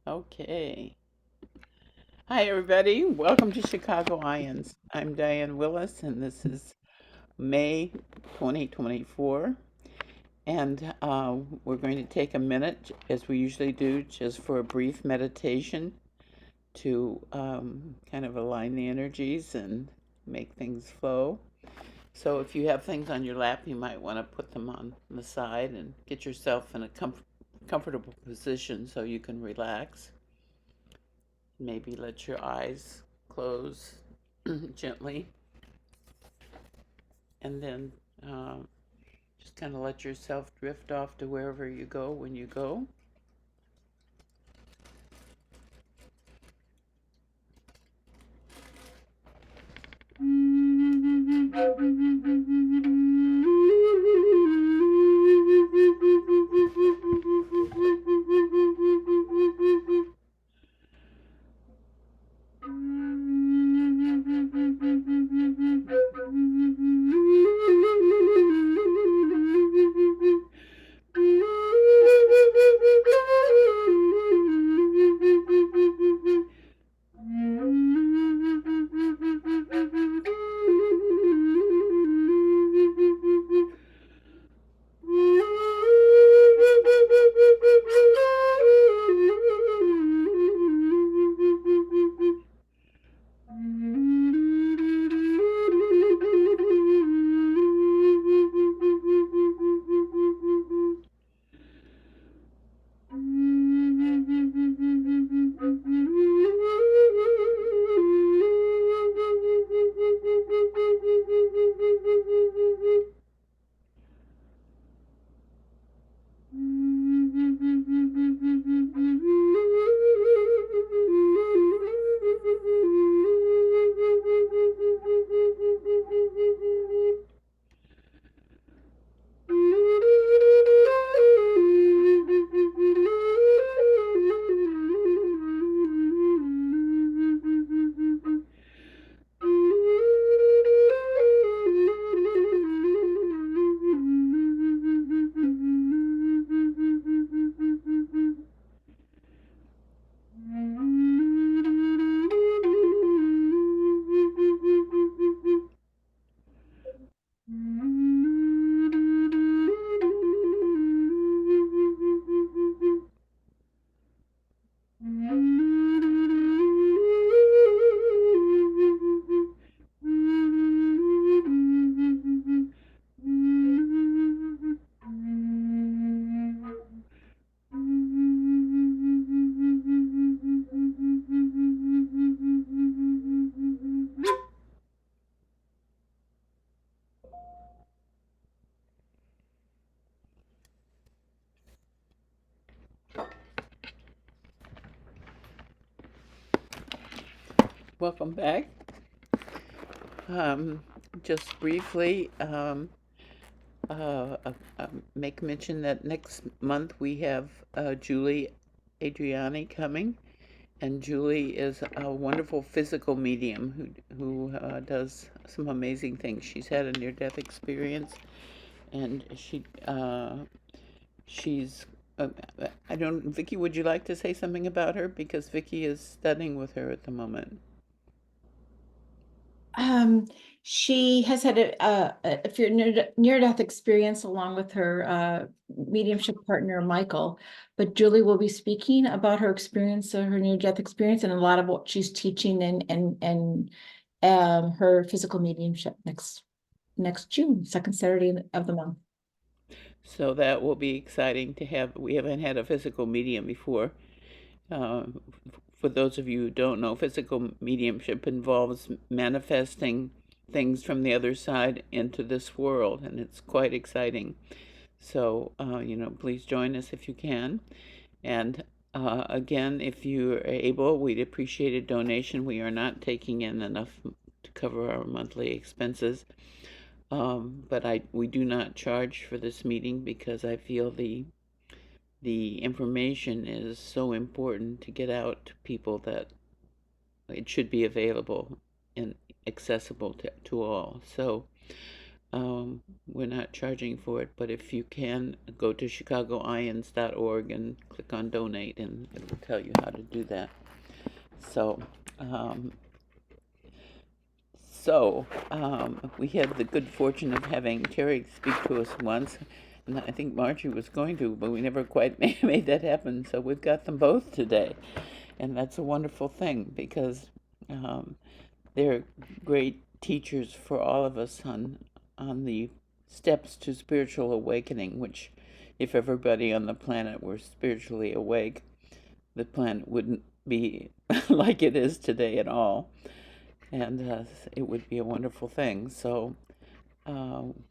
Okay. Hi, everybody. Welcome to Chicago IANDS. I'm Diane Willis, and this is May 2024. And we're going to take a minute, as we usually do, just for a brief meditation to kind of align the energies and make things flow. So if you have things on your lap, you might want to put them on the side and get yourself in a comfortable position so you can relax. Maybe let your eyes close gently, and then uh, just kind of let yourself drift off to wherever you go when you go. Welcome back. Um, just briefly, make mention that next month we have Julie Adriani coming. And Julie is a wonderful physical medium who does some amazing things. She's had a near-death experience, and she's I don't. Vicky, would you like to say something about her? Because Vicky is studying with her at the moment. Um, she has had a near-death experience along with her mediumship partner, Michael. But Julie will be speaking about her experience, her near-death experience, and a lot of what she's teaching and her physical mediumship next June, second Saturday of the month. So that will be exciting to have. We haven't had a physical medium before. Uh, for those of you who don't know, physical mediumship involves manifesting things from the other side into this world, and it's quite exciting. So, please join us if you can. And again, if you are able, we'd appreciate a donation. We are not taking in enough to cover our monthly expenses. But we do not charge for this meeting because I feel the information is so important to get out to people that it should be available and accessible to all. So We're not charging for it, but if you can, go to chicagoians.org and click on donate, and it will tell you how to do that. So, um, we had the good fortune of having Terry speak to us once, and I think Marjorie was going to, but we never quite made that happen. So we've got them both today, and that's a wonderful thing because um, they're great teachers for all of us on the steps to spiritual awakening. Which, if everybody on the planet were spiritually awake, the planet wouldn't be like it is today at all, and it would be a wonderful thing. So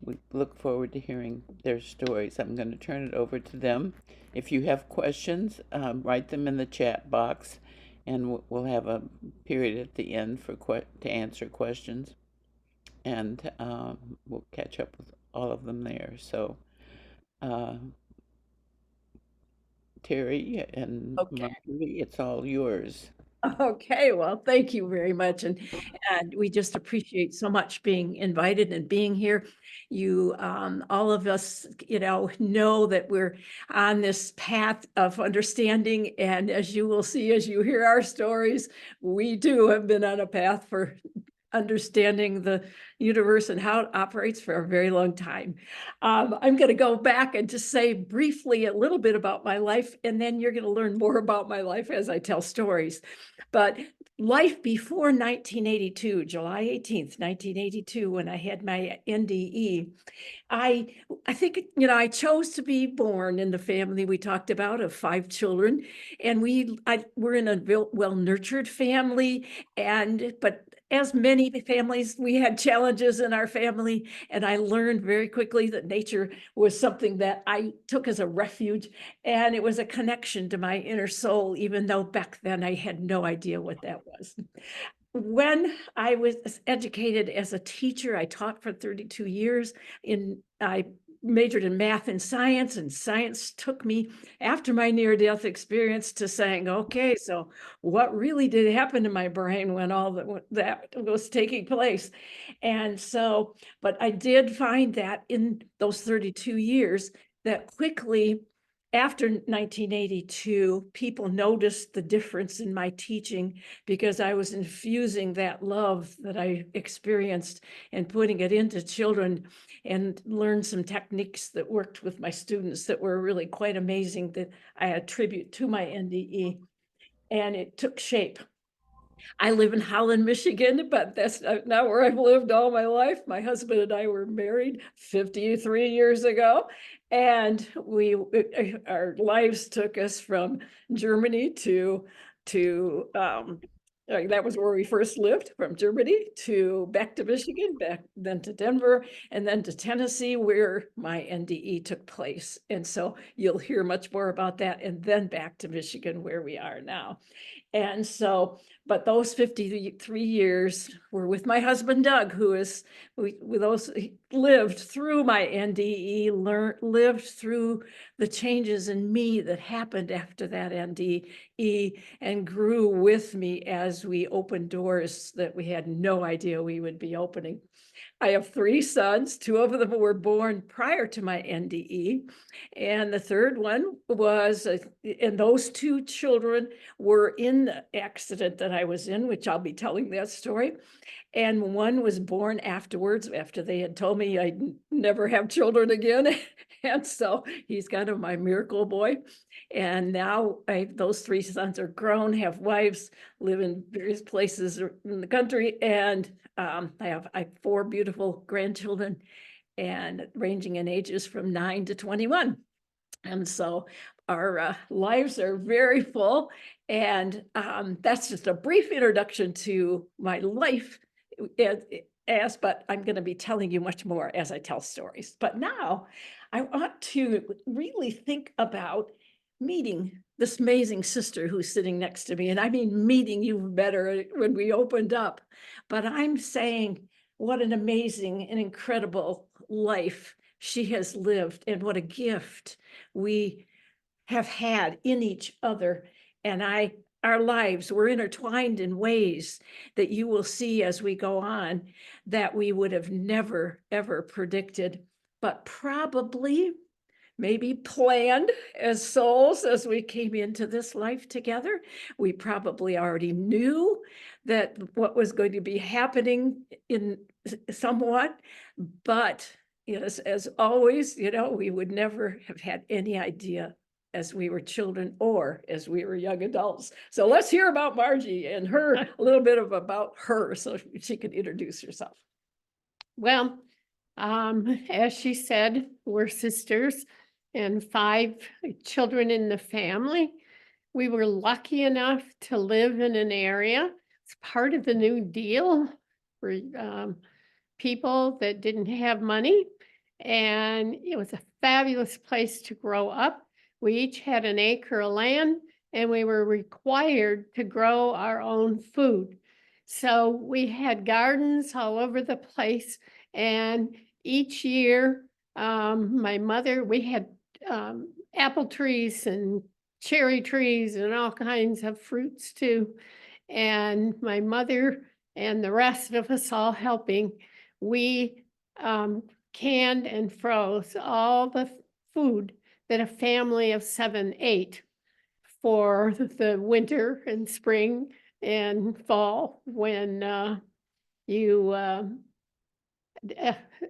we look forward to hearing their stories. I'm going to turn it over to them. If you have questions, write them in the chat box, and we'll have a period at the end to answer questions, and we'll catch up with all of them there. So, uh, Terry and Okay. Marjorie, it's all yours. Okay, well, thank you very much. And we just appreciate so much being invited and being here. You, all of us, know that we're on this path of understanding. And as you will see, as you hear our stories, we too have been on a path for understanding the universe and how it operates for a very long time. I'm going to go back and just say briefly a little bit about my life, and then you're going to learn more about my life as I tell stories. But life before 1982, July 18th, 1982, when I had my NDE, I think, I chose to be born in the family we talked about of 5 children, and we're in a well-nurtured family, but as many families, we had challenges in our family, and I learned very quickly that nature was something that I took as a refuge, and it was a connection to my inner soul, even though back then I had no idea what that was. When I was educated as a teacher, I taught for 32 years. I majored in math and science took me after my near-death experience to saying, okay, so what really did happen to my brain when all that was taking place? And so, but I did find that in those 32 years that quickly after 1982, people noticed the difference in my teaching because I was infusing that love that I experienced and putting it into children, and learned some techniques that worked with my students that were really quite amazing that I attribute to my NDE, and it took shape. I live in Holland, Michigan, but that's not where I've lived all my life. My husband and I were married 53 years ago, and our lives took us from Germany to that was where we first lived, from Germany to back to Michigan, back then to Denver, and then to Tennessee, where my NDE took place. And so you'll hear much more about that, and then back to Michigan, where we are now. And so, but those 53 years were with my husband, Doug, he lived through my NDE, lived through the changes in me that happened after that NDE, and grew with me as we opened doors that we had no idea we would be opening. I have 3 sons. 2 of them were born prior to my NDE. And the third one was, and those 2 children were in the accident that I was in, which I'll be telling that story. And one was born afterwards, after they had told me I'd never have children again. And so he's kind of my miracle boy. And now those 3 sons are grown, have wives, live in various places in the country. And I have 4 beautiful grandchildren, and ranging in ages from 9 to 21. And so our lives are very full. And that's just a brief introduction to my life, but I'm going to be telling you much more as I tell stories. But now I want to really think about meeting this amazing sister who's sitting next to me. And I mean, meeting, you met her when we opened up, but I'm saying what an amazing and incredible life she has lived, and what a gift we have had in each other. And I our lives were intertwined in ways that you will see as we go on that we would have never, ever predicted, but probably maybe planned as souls as we came into this life together. We probably already knew that what was going to be happening in somewhat, but yes, as always, we would never have had any idea as we were children or as we were young adults. So let's hear about Margie and her, a little bit about her so she could introduce herself. Well, as she said, we're sisters and 5 children in the family. We were lucky enough to live in an area. It's part of the New Deal for people that didn't have money. And it was a fabulous place to grow up. We each had an acre of land and we were required to grow our own food. So we had gardens all over the place. And each year, my mother, we had apple trees and cherry trees and all kinds of fruits too. And my mother and the rest of us all helping, we canned and froze all the food that a family of 7 ate for the winter and spring and fall when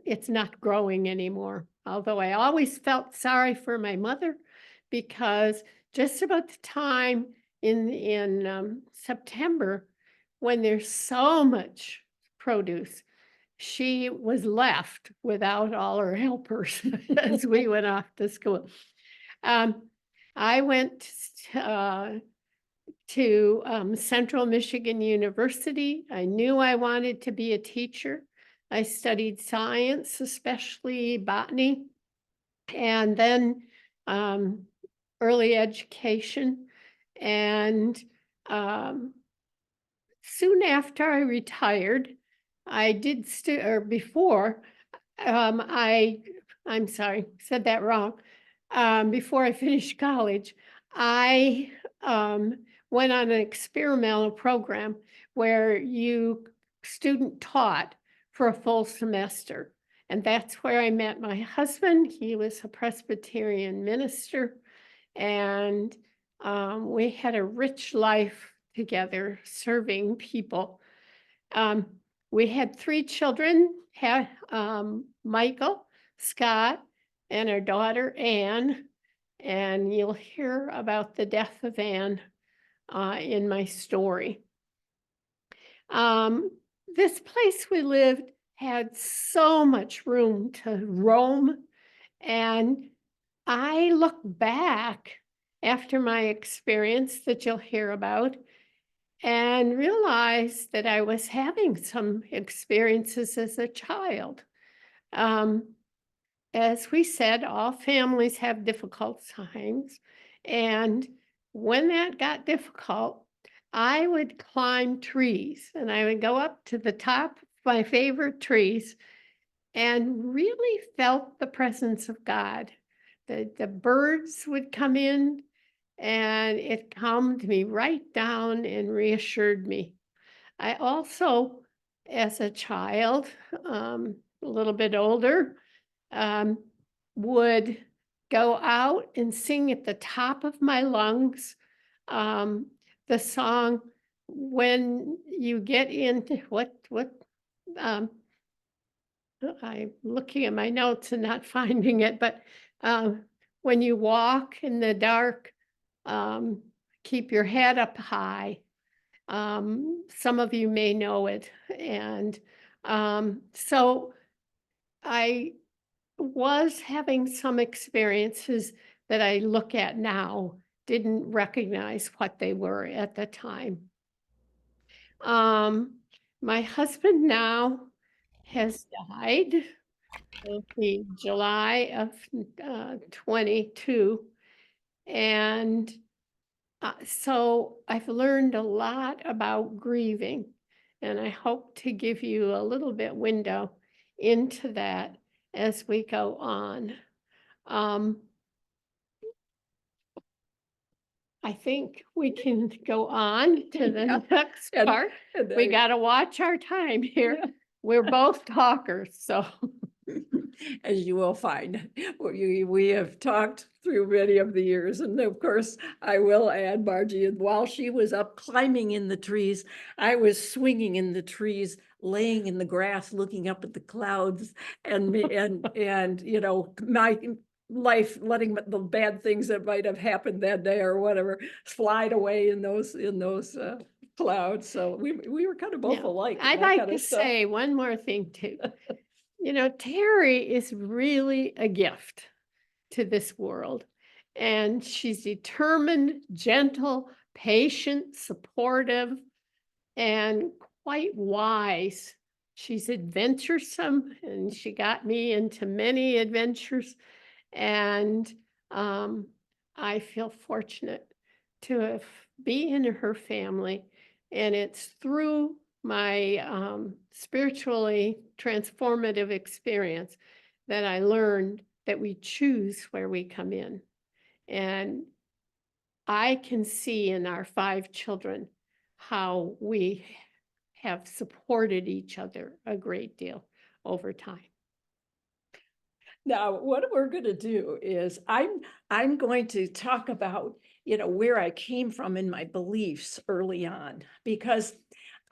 it's not growing anymore. Although I always felt sorry for my mother because just about the time in September when there's so much produce, she was left without all her helpers as we went off to school. I went to Central Michigan University. I knew I wanted to be a teacher. I studied science, especially botany, and then early education. And soon after I retired, I did before I'm sorry, said that wrong. Before I finished college, I went on an experimental program where you student taught for a full semester. And that's where I met my husband. He was a Presbyterian minister. And we had a rich life together serving people. We had 3 children, Michael, Scott, and our daughter, Anne. And you'll hear about the death of Anne in my story. This place we lived had so much room to roam. And I look back after my experience that you'll hear about and realize that I was having some experiences as a child. As we said, all families have difficult times. And when that got difficult, I would climb trees and I would go up to the top of my favorite trees and really felt the presence of God. The birds would come in and it calmed me right down and reassured me. I also, as a child, a little bit older, would go out and sing at the top of my lungs the song when you get into I'm looking at my notes and not finding it, but when you walk in the dark, keep your head up high. Some of you may know it. And so I was having some experiences that I look at now, didn't recognize what they were at the time. My husband now has died in July of 22. And so I've learned a lot about grieving, and I hope to give you a little bit window into that as we go on. I think we can go on to the Yeah, next and- part. and We I- gotta watch our time here. Yeah. We're both talkers, so. As you will find, we have talked through many of the years, and of course, I will add, Margie, and while she was up climbing in the trees, I was swinging in the trees, laying in the grass, looking up at the clouds, and you know, my life, letting the bad things that might have happened that day or whatever slide away in those clouds. So we were kind of both Yeah. alike. in I'd that like kind to of stuff. say one more thing too. You know, Terry is really a gift to this world. And she's determined, gentle, patient, supportive, and quite wise. She's adventuresome, and she got me into many adventures. And I feel fortunate to be in her family. And it's through my spiritually transformative experience that I learned that we choose where we come in. And I can see in our 5 children how we have supported each other a great deal over time. Now, what we're going to do is I'm going to talk about, you know, where I came from in my beliefs early on, because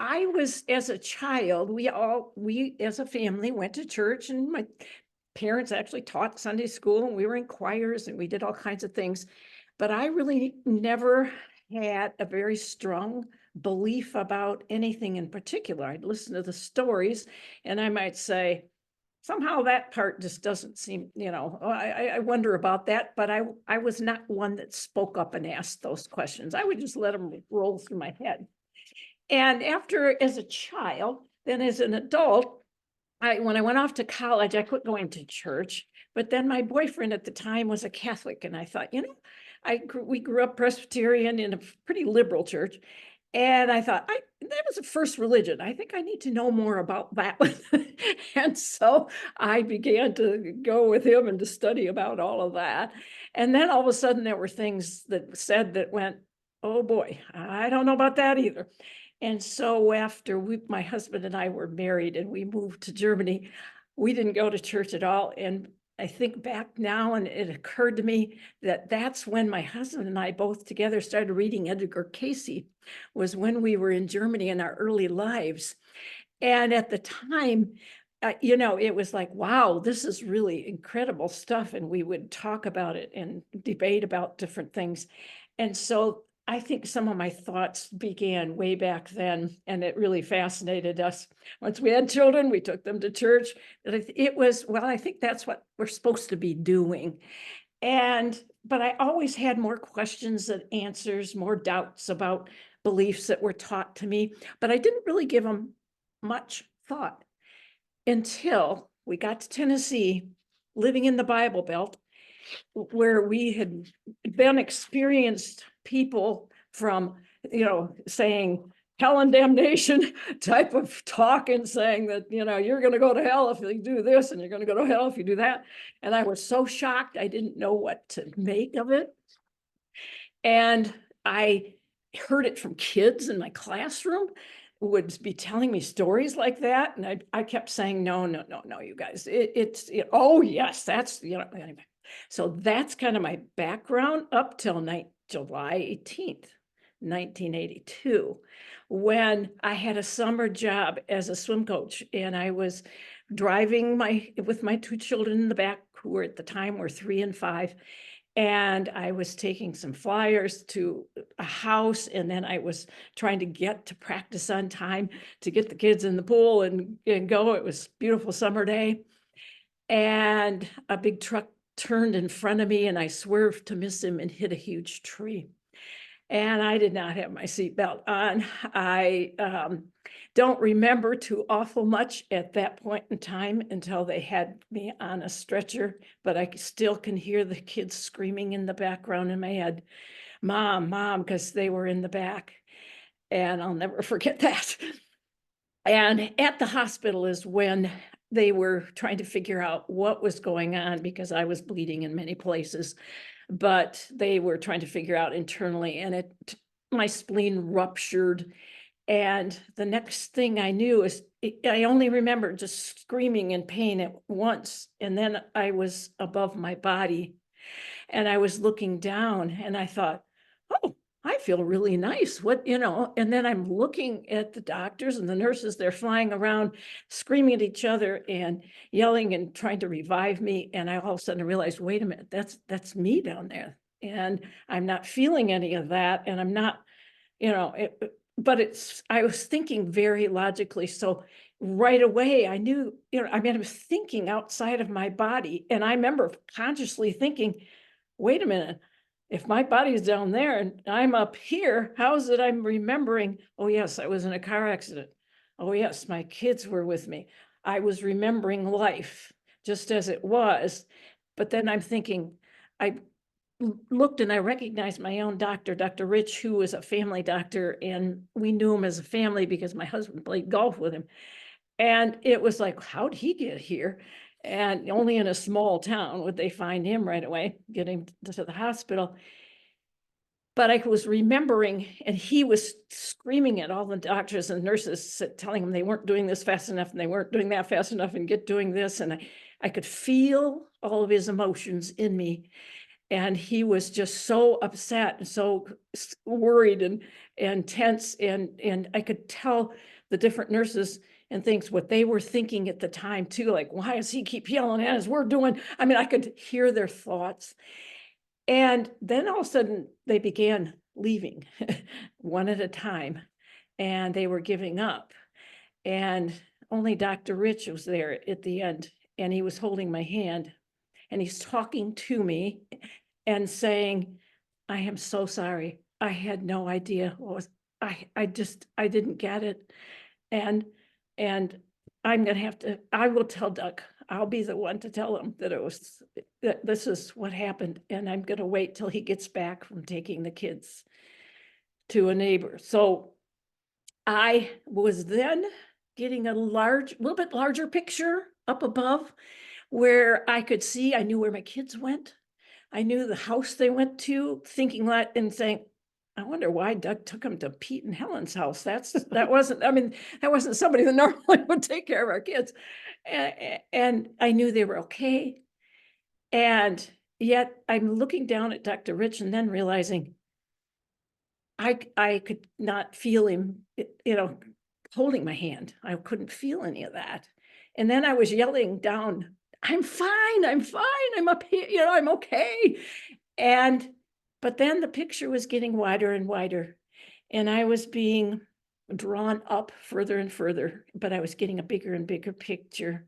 I was, as a child, we as a family went to church, and my parents actually taught Sunday school, and we were in choirs, and we did all kinds of things. But I really never had a very strong belief about anything in particular. I'd listen to the stories, and I might say, somehow that part just doesn't seem, you know, I wonder about that, but I was not one that spoke up and asked those questions. I would just let them roll through my head. And after, as a child, then as an adult, when I went off to college, I quit going to church, but then my boyfriend at the time was a Catholic, and I thought, you know, we grew up Presbyterian in a pretty liberal church. And I thought, that was the first religion. I think I need to know more about that one. And so I began to go with him and to study about all of that. And then all of a sudden there were things that said that went, oh boy, I don't know about that either. And so after my husband and I were married and we moved to Germany, we didn't go to church at all. And I think back now, and it occurred to me that that's when my husband and I both together started reading Edgar Cayce, was when we were in Germany in our early lives. And at the time, you know, it was like, wow, this is really incredible stuff. And we would talk about it and debate about different things. And so I think some of my thoughts began way back then, and it really fascinated us. Once we had children, we took them to church. It was, well, I think that's what we're supposed to be doing. But I always had more questions than answers, more doubts about beliefs that were taught to me, but I didn't really give them much thought until we got to Tennessee, living in the Bible Belt, where we had been experienced people from, you know, saying hell and damnation type of talk, and saying that, you know, you're going to go to hell if you do this, and you're going to go to hell if you do that. And I was so shocked, I didn't know what to make of it. And I heard it from kids in my classroom who would be telling me stories like that. And I kept saying, no, you guys, oh yes, that's, you know, anyway. So that's kind of my background up till July 18th, 1982, when I had a summer job as a swim coach, and I was driving with my 2 children in the back, who were at the time were 3 and 5. And I was taking some flyers to a house, and then I was trying to get to practice on time to get the kids in the pool and go. It was a beautiful summer day. And a big truck turned in front of me, and I swerved to miss him and hit a huge tree. And I did not have my seatbelt on. I don't remember too awful much at that point in time until they had me on a stretcher, but I still can hear the kids screaming in the background in my head, Mom, Mom, because they were in the back. And I'll never forget that. And at the hospital is when they were trying to figure out what was going on because I was bleeding in many places, but they were trying to figure out internally, and my spleen ruptured. And the next thing I knew is I only remember just screaming in pain at once. And then I was above my body and I was looking down and I thought, oh, I feel really nice. What, and then I'm looking at the doctors and the nurses, they're flying around, screaming at each other and yelling and trying to revive me. And I all of a sudden realized, wait a minute, that's me down there. And I'm not feeling any of that. And I'm not, but I was thinking very logically. So right away I knew, I was thinking outside of my body. And I remember consciously thinking, wait a minute, if my body's down there and I'm up here, how is it I'm remembering, oh yes, I was in a car accident. Oh yes, my kids were with me. I was remembering life just as it was. But then I'm thinking, I looked and I recognized my own doctor, Dr. Rich, who was a family doctor, and we knew him as a family because my husband played golf with him. And it was like, how'd he get here? And only in a small town would they find him right away, get him to the hospital. But I was remembering, and he was screaming at all the doctors and nurses, telling them they weren't doing this fast enough and they weren't doing that fast enough and get doing this. And I could feel all of his emotions in me. And he was just so upset and so worried and tense. And I could tell the different nurses and things what they were thinking at the time too, like, why does he keep yelling at us? We're doing, I could hear their thoughts. And then all of a sudden they began leaving one at a time, and they were giving up. And only Dr. Rich was there at the end, and he was holding my hand and he's talking to me and saying, I am so sorry. I had no idea what was, I didn't get it. And I'm gonna have to, I will tell Doug, I'll be the one to tell him that this is what happened. And I'm gonna wait till he gets back from taking the kids to a neighbor. So I was then getting a little bit larger picture up above where I could see, I knew where my kids went. I knew the house they went to, thinking that and saying, I wonder why Doug took them to Pete and Helen's house. That wasn't somebody that normally would take care of our kids. And I knew they were okay. And yet I'm looking down at Dr. Rich and then realizing I could not feel him, holding my hand. I couldn't feel any of that. And then I was yelling down, I'm fine, I'm up here, I'm okay. But then the picture was getting wider and wider, and I was being drawn up further and further, but I was getting a bigger and bigger picture.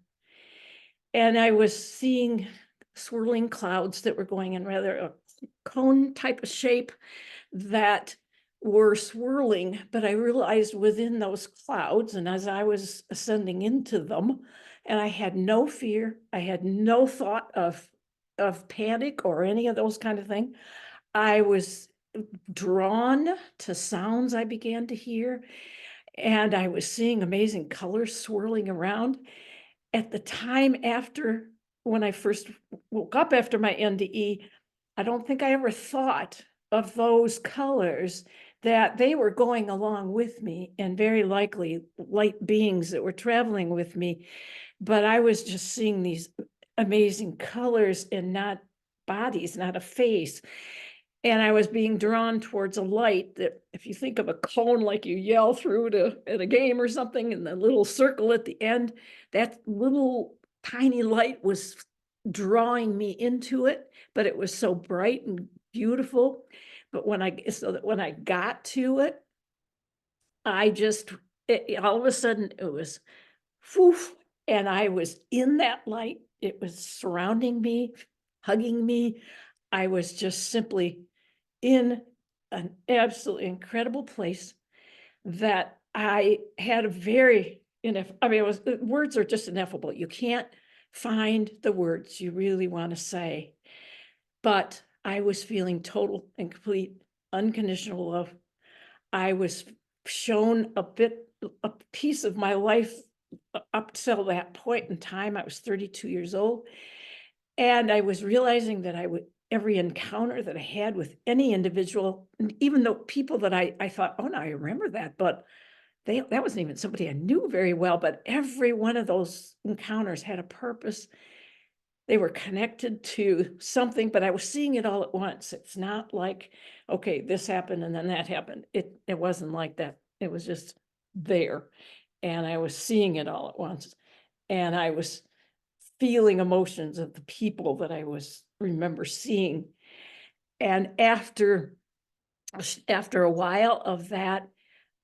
And I was seeing swirling clouds that were going in rather a cone type of shape that were swirling, but I realized within those clouds, and as I was ascending into them, and I had no fear, I had no thought of panic or any of those kind of things. I was drawn to sounds I began to hear, and I was seeing amazing colors swirling around. At the time after, when I first woke up after my NDE, I don't think I ever thought of those colors, that they were going along with me, and very likely light beings that were traveling with me. But I was just seeing these amazing colors and not bodies, not a face. And I was being drawn towards a light that, if you think of a cone like you yell through at a game or something, and the little circle at the end, that little tiny light was drawing me into it, but it was so bright and beautiful. But when I got to it, all of a sudden it was poof, and I was in that light. It was surrounding me, hugging me. I was just simply in an absolutely incredible place that I had a very, words are just ineffable. You can't find the words you really want to say. But I was feeling total and complete unconditional love. I was shown a piece of my life up till that point in time, I was 32 years old. And I was realizing that every encounter that I had with any individual, and even though people that I thought, oh, no, I remember that, but that wasn't even somebody I knew very well, but every one of those encounters had a purpose. They were connected to something, but I was seeing it all at once. It's not like, okay, this happened and then that happened. It wasn't like that. It was just there. And I was seeing it all at once. And I was feeling emotions of the people that I remember seeing. And after a while of that,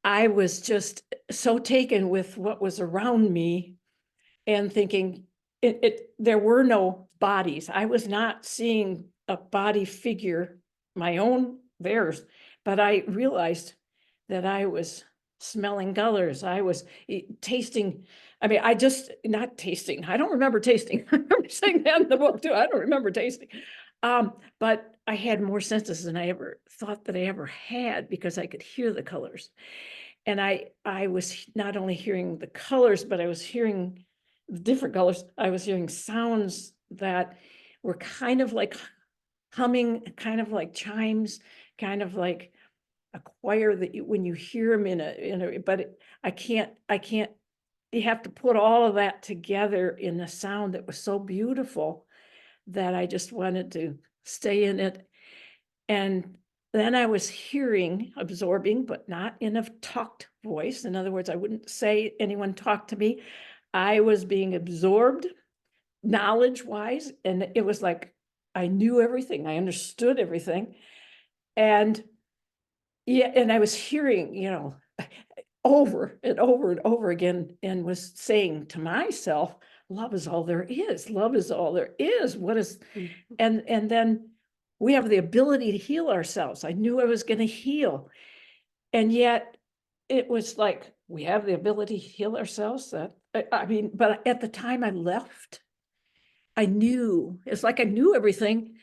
I was just so taken with what was around me and thinking there were no bodies. I was not seeing a body figure, my own, theirs, but I realized that I was smelling colors. I was tasting. I mean, not tasting. I don't remember tasting. I remember saying that in the book too. I don't remember tasting. But I had more senses than I ever thought that I ever had because I could hear the colors. And I was not only hearing the colors, but I was hearing different colors. I was hearing sounds that were kind of like humming, kind of like chimes, kind of like a choir that when you hear them but I can't, you have to put all of that together in a sound that was so beautiful that I just wanted to stay in it. And then I was absorbing, but not in a talked voice. In other words, I wouldn't say anyone talked to me. I was being absorbed knowledge-wise, and it was like I knew everything. I understood everything. And yeah, and I was hearing, over and over and over again, and was saying to myself, love is all there is. Love is all there is. And then we have the ability to heal ourselves. I knew I was going to heal. And yet it was like, we have the ability to heal ourselves. But at the time I left, I knew, it's like I knew everything,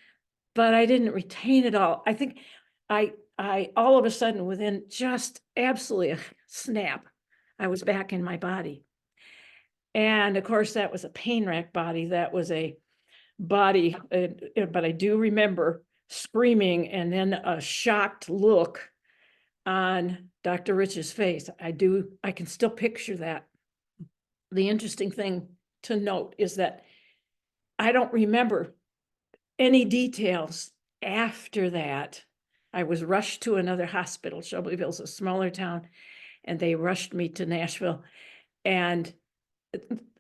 but I didn't retain it all. I think I all of a sudden, within just absolutely a snap, I was back in my body. And of course, that was a pain rack body. That was a body, but I do remember screaming and then a shocked look on Dr. Rich's face. I can still picture that. The interesting thing to note is that I don't remember any details after that. I was rushed to another hospital. Shelbyville's a smaller town, and they rushed me to Nashville. And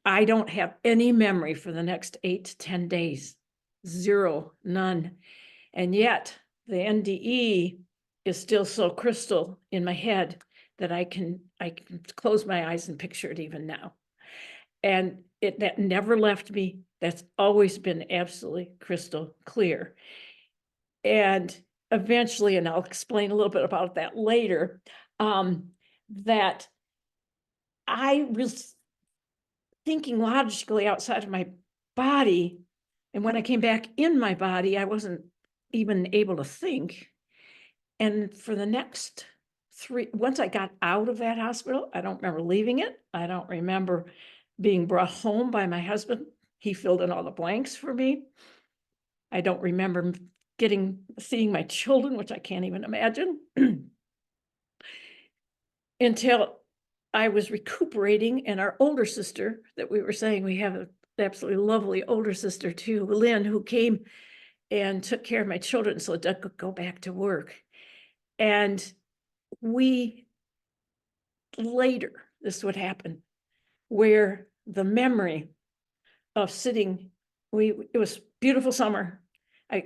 I don't have any memory for the next 8 to 10 days. Zero, none. And yet the NDE is still so crystal in my head that I can close my eyes and picture it even now. And that never left me. That's always been absolutely crystal clear. And eventually, and I'll explain a little bit about that later, that I was thinking logically outside of my body. And when I came back in my body, I wasn't even able to think. And for the next once I got out of that hospital, I don't remember leaving it. I don't remember being brought home by my husband. He filled in all the blanks for me. I don't remember seeing my children, which I can't even imagine, until I was recuperating. And our older sister that we were saying, we have an absolutely lovely older sister too, Lynn, who came and took care of my children so Doug could go back to work. And later, this would happen, where the memory of sitting, it was beautiful summer.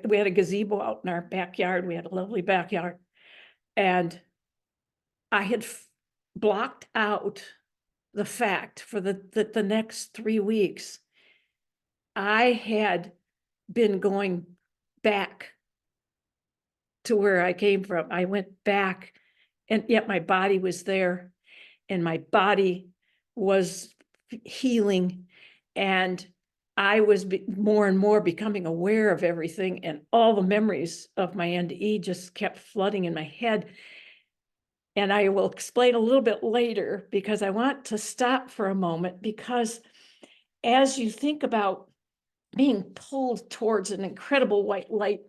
We had a gazebo out in our backyard. We had a lovely backyard. And I had blocked out the fact for the next 3 weeks, I had been going back to where I came from. I went back, and yet my body was there, and my body was healing, and I was more and more becoming aware of everything, and all the memories of my NDE just kept flooding in my head. And I will explain a little bit later, because I want to stop for a moment, because as you think about being pulled towards an incredible white light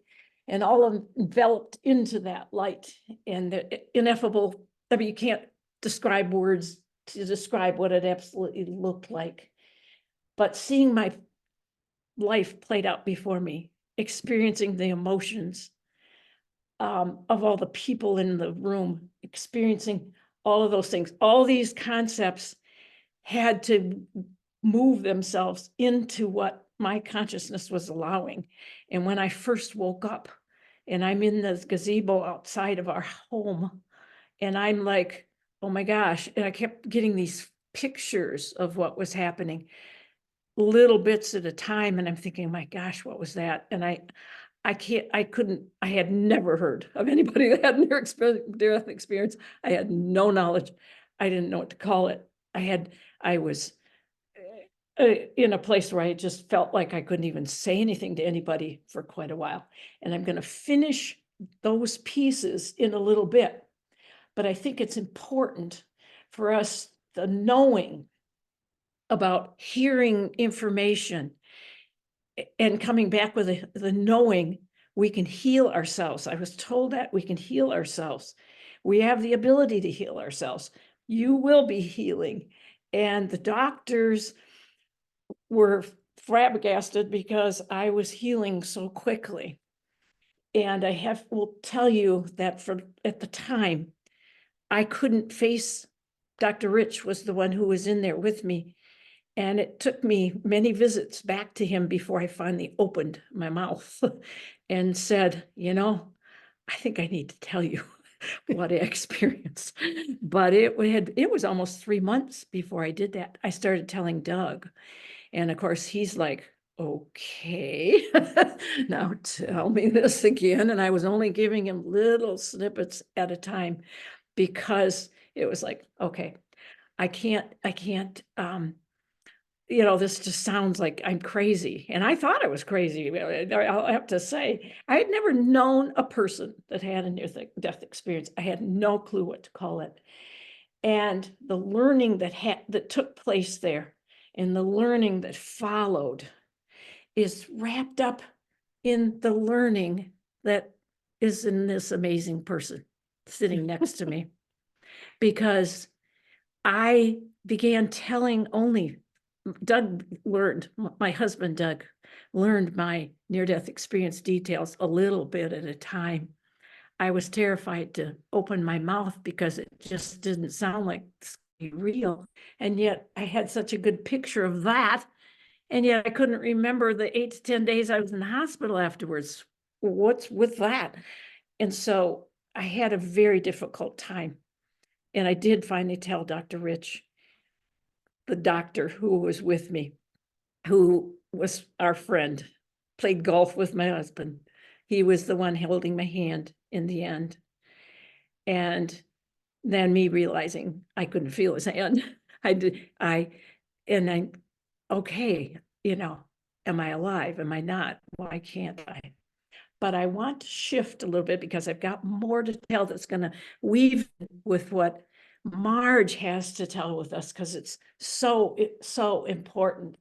and all enveloped into that light and the ineffable, I mean, you can't describe words to describe what it absolutely looked like. But seeing my life played out before me, experiencing the emotions of all the people in the room, experiencing all of those things, all these concepts had to move themselves into what my consciousness was allowing. And when I first woke up and I'm in the gazebo outside of our home, and I'm like, oh my gosh, and I kept getting these pictures of what was happening, little bits at a time, and I'm thinking, my gosh, what was that? And I had never heard of anybody that had near-death experience. I had no knowledge. I didn't know what to call it. I was in a place where I just felt like I couldn't even say anything to anybody for quite a while. And I'm going to finish those pieces in a little bit. But I think it's important for us, the knowing about hearing information and coming back with the knowing we can heal ourselves. I was told that we can heal ourselves. We have the ability to heal ourselves. You will be healing. And the doctors were flabbergasted because I was healing so quickly. And will tell you that at the time, I couldn't face, Dr. Rich was the one who was in there with me. And it took me many visits back to him before I finally opened my mouth and said, I think I need to tell you what I experienced. But it was almost 3 months before I did that. I started telling Doug. And of course, he's like, okay, now tell me this again. And I was only giving him little snippets at a time, because it was like, okay, I can't, this just sounds like I'm crazy. And I thought I was crazy. I'll have to say, I had never known a person that had a near-death experience. I had no clue what to call it. And the learning that took place there and the learning that followed is wrapped up in the learning that is in this amazing person sitting next to me. Because I began telling my husband Doug learned my near-death experience details a little bit at a time. I was terrified to open my mouth because it just didn't sound like real. And yet I had such a good picture of that. And yet I couldn't remember the 8 to 10 days I was in the hospital afterwards. What's with that? And so I had a very difficult time. And I did finally tell Dr. Rich, the doctor who was with me, who was our friend, played golf with my husband. He was the one holding my hand in the end. And then me realizing I couldn't feel his hand. Okay, am I alive? Am I not? Why can't I? But I want to shift a little bit because I've got more to tell that's going to weave with what Marj has to tell with us, because it's so important.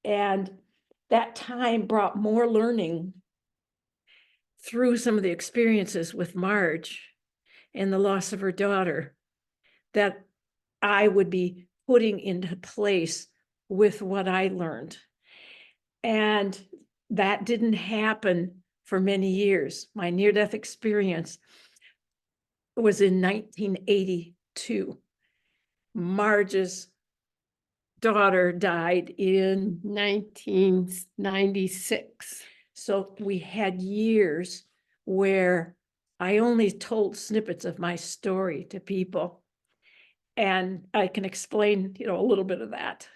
And that time brought more learning through some of the experiences with Marj and the loss of her daughter that I would be putting into place with what I learned. And that didn't happen for many years. My near-death experience was in 1982. Marj's daughter died in 1996. So we had years where I only told snippets of my story to people. And I can explain, a little bit of that.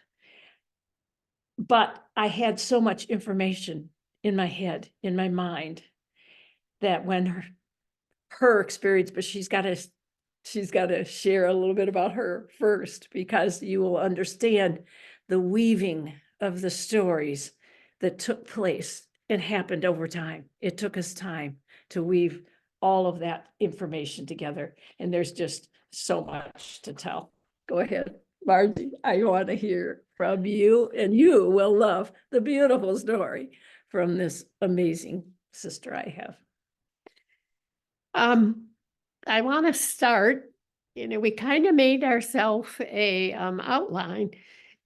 But I had so much information in my head, in my mind, that when her experience, but she's got to share a little bit about her first, because you will understand the weaving of the stories that took place and happened over time. It took us time to weave all of that information together. And there's just so much to tell. Go ahead, Margie. I want to hear from you, and you will love the beautiful story from this amazing sister I have. I want to start, we kind of made ourselves a outline,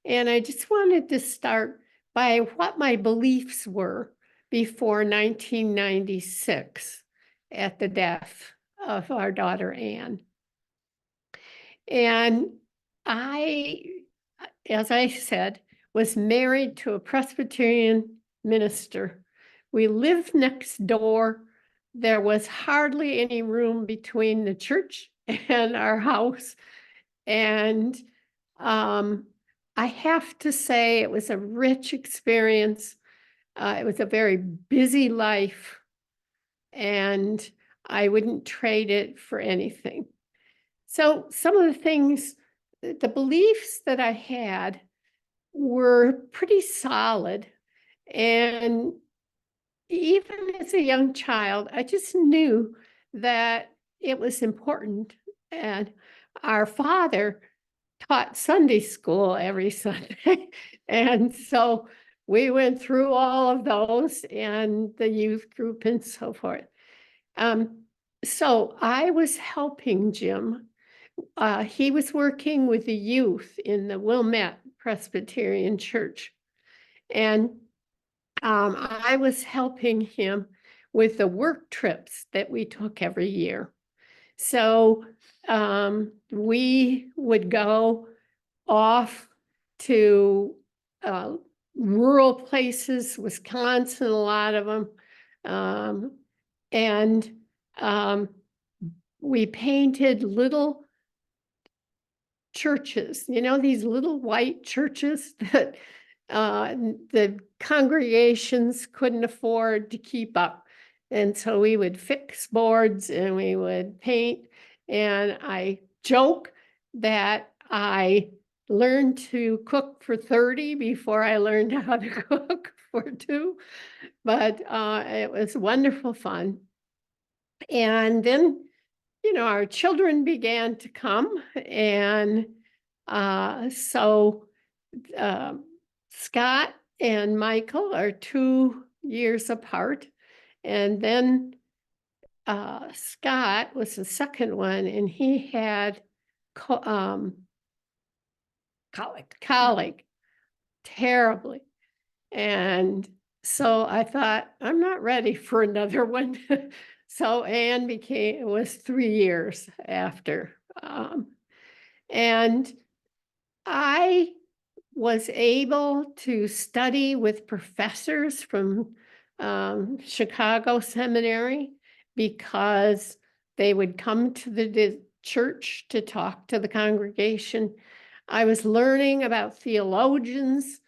and I just wanted to start by what my beliefs were before 1996 at the death of our daughter Anne. And I, as I said, was married to a Presbyterian minister. We lived next door. There was hardly any room between the church and our house. And I have to say it was a rich experience. It was a very busy life, and I wouldn't trade it for anything. So some of the things, the beliefs that I had were pretty solid. And even as a young child, I just knew that it was important. And our father taught Sunday school every Sunday. And so we went through all of those and the youth group and so forth. So I was helping Jim. He was working with the youth in the Wilmette Presbyterian Church. And I was helping him with the work trips that we took every year. So we would go off to rural places, Wisconsin, a lot of them. We painted little churches, these little white churches that the congregations couldn't afford to keep up. And so we would fix boards and we would paint. And I joke that I learned to cook for 30 before I learned how to cook for 2. But it was wonderful fun. And then, our children began to come. And so Scott and Michael are 2 years apart. And then Scott was the second one, and he had colic terribly. And so I thought, I'm not ready for another one. So Anne was 3 years after. And I was able to study with professors from Chicago Seminary because they would come to the church to talk to the congregation. I was learning about theologians,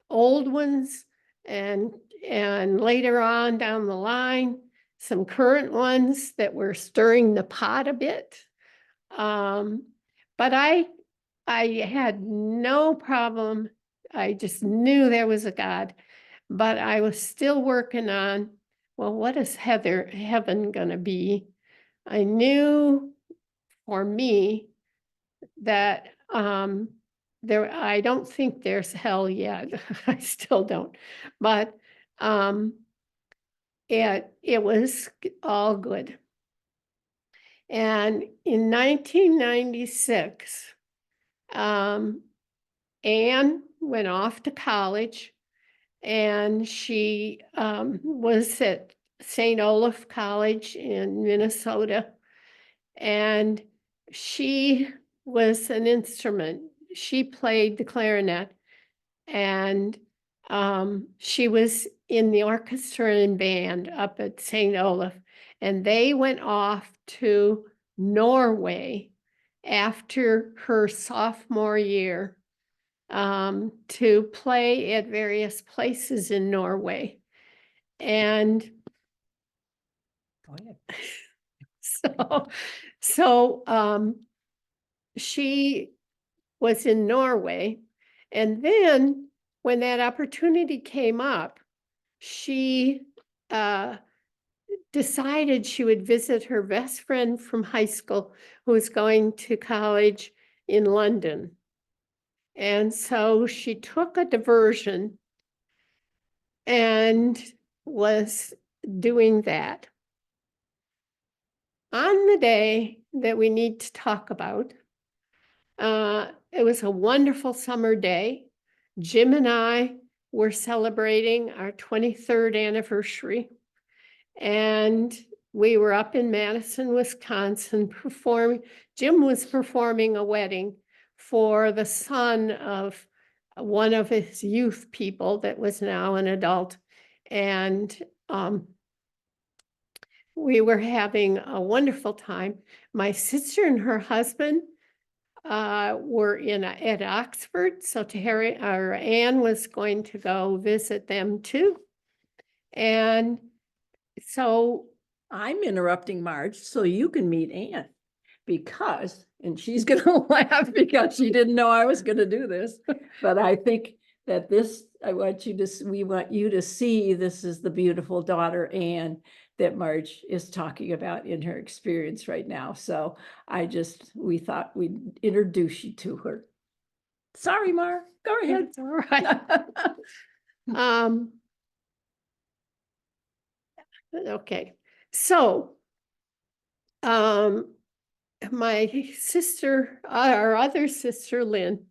old ones, and later on down the line, some current ones that were stirring the pot a bit. But I had no problem. I just knew there was a God, but I was still working on, well, what is heaven gonna be? I knew for me that I don't think there's hell yet. I still don't, but it was all good. And in 1996, Anne went off to college, and she was at St. Olaf College in Minnesota, and she was an instrument. She played the clarinet, and she was in the orchestra and band up at St. Olaf, and they went off to Norway after her sophomore year to play at various places in Norway. And Go ahead. so she was in Norway, and then when that opportunity came up, she decided she would visit her best friend from high school who was going to college in London. And so she took a diversion and was doing that. On the day that we need to talk about, it was a wonderful summer day. Jim and I were celebrating our 23rd anniversary, and we were up in Madison, Wisconsin performing. Jim was performing a wedding for the son of one of his youth people that was now an adult. And we were having a wonderful time. My sister and her husband were at Oxford, so Terry or Anne was going to go visit them too. And so I'm interrupting Marge so you can meet Anne because, and she's gonna laugh because she didn't know I was gonna do this, but I think that we want you to see this is the beautiful daughter Anne that Marge is talking about in her experience right now. So we thought we'd introduce you to her. Sorry, Mar, go ahead. it's all right. Okay, so my sister, our other sister, Lynn,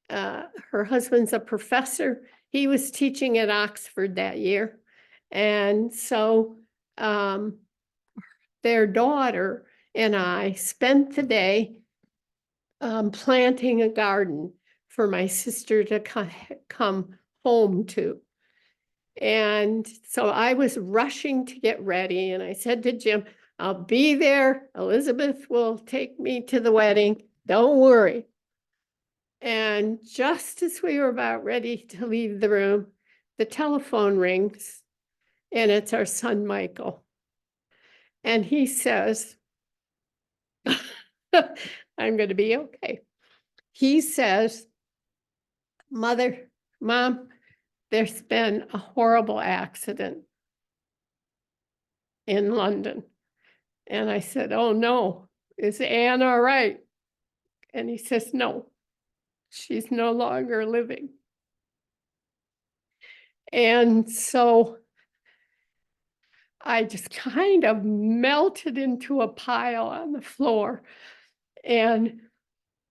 her husband's a professor. He was teaching at Oxford that year. And so their daughter and I spent the day planting a garden for my sister to come home to. And so I was rushing to get ready, and I said to Jim, I'll be there. Elizabeth will take me to the wedding. Don't worry. And just as we were about ready to leave the room, the telephone rings, and it's our son, Michael. And he says, I'm going to be okay. He says, Mom, there's been a horrible accident in London. And I said, oh no, is Anne all right? And he says, no, she's no longer living. And so I just kind of melted into a pile on the floor and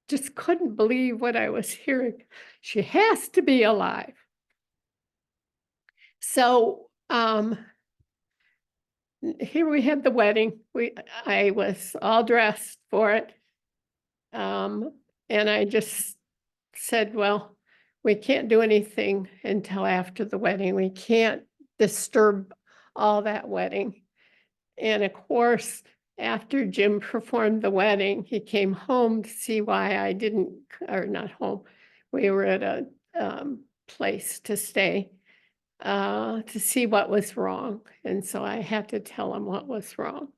just couldn't believe what I was hearing. She has to be alive. So here we had the wedding. I was all dressed for it. And I just said, well, we can't do anything until after the wedding. We can't disturb all that wedding. And of course, after Jim performed the wedding, he came home to see why I didn't, or not home. We were at a place to stay to see what was wrong. And so I had to tell him what was wrong.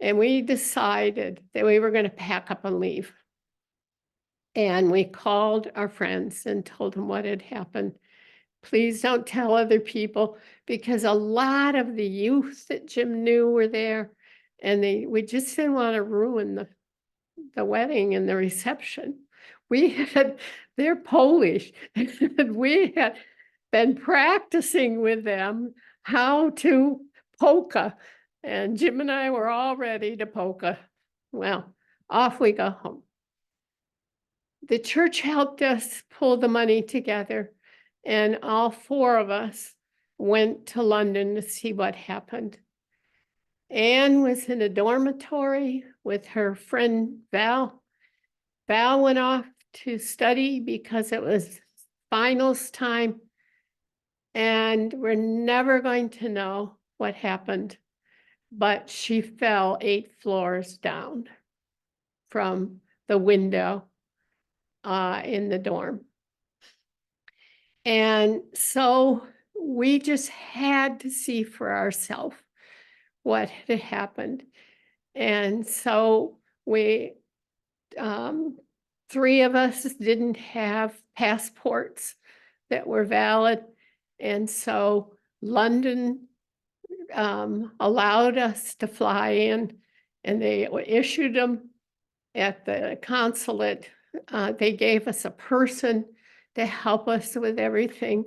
And we decided that we were going to pack up and leave. And we called our friends and told them what had happened. Please don't tell other people, because a lot of the youth that Jim knew were there, and we just didn't want to ruin the wedding and the reception. They're Polish, and we had been practicing with them how to polka, and Jim and I were all ready to polka. Well, off we go home. The church helped us pull the money together, and all four of us went to London to see what happened. Anne was in a dormitory with her friend Val. Val went off to study because it was finals time, and we're never going to know what happened, but she fell 8 floors down from the window in the dorm. And so we just had to see for ourselves what had happened. And so we, 3 of us didn't have passports that were valid. And so London allowed us to fly in, and they issued them at the consulate. They gave us a person to help us with everything.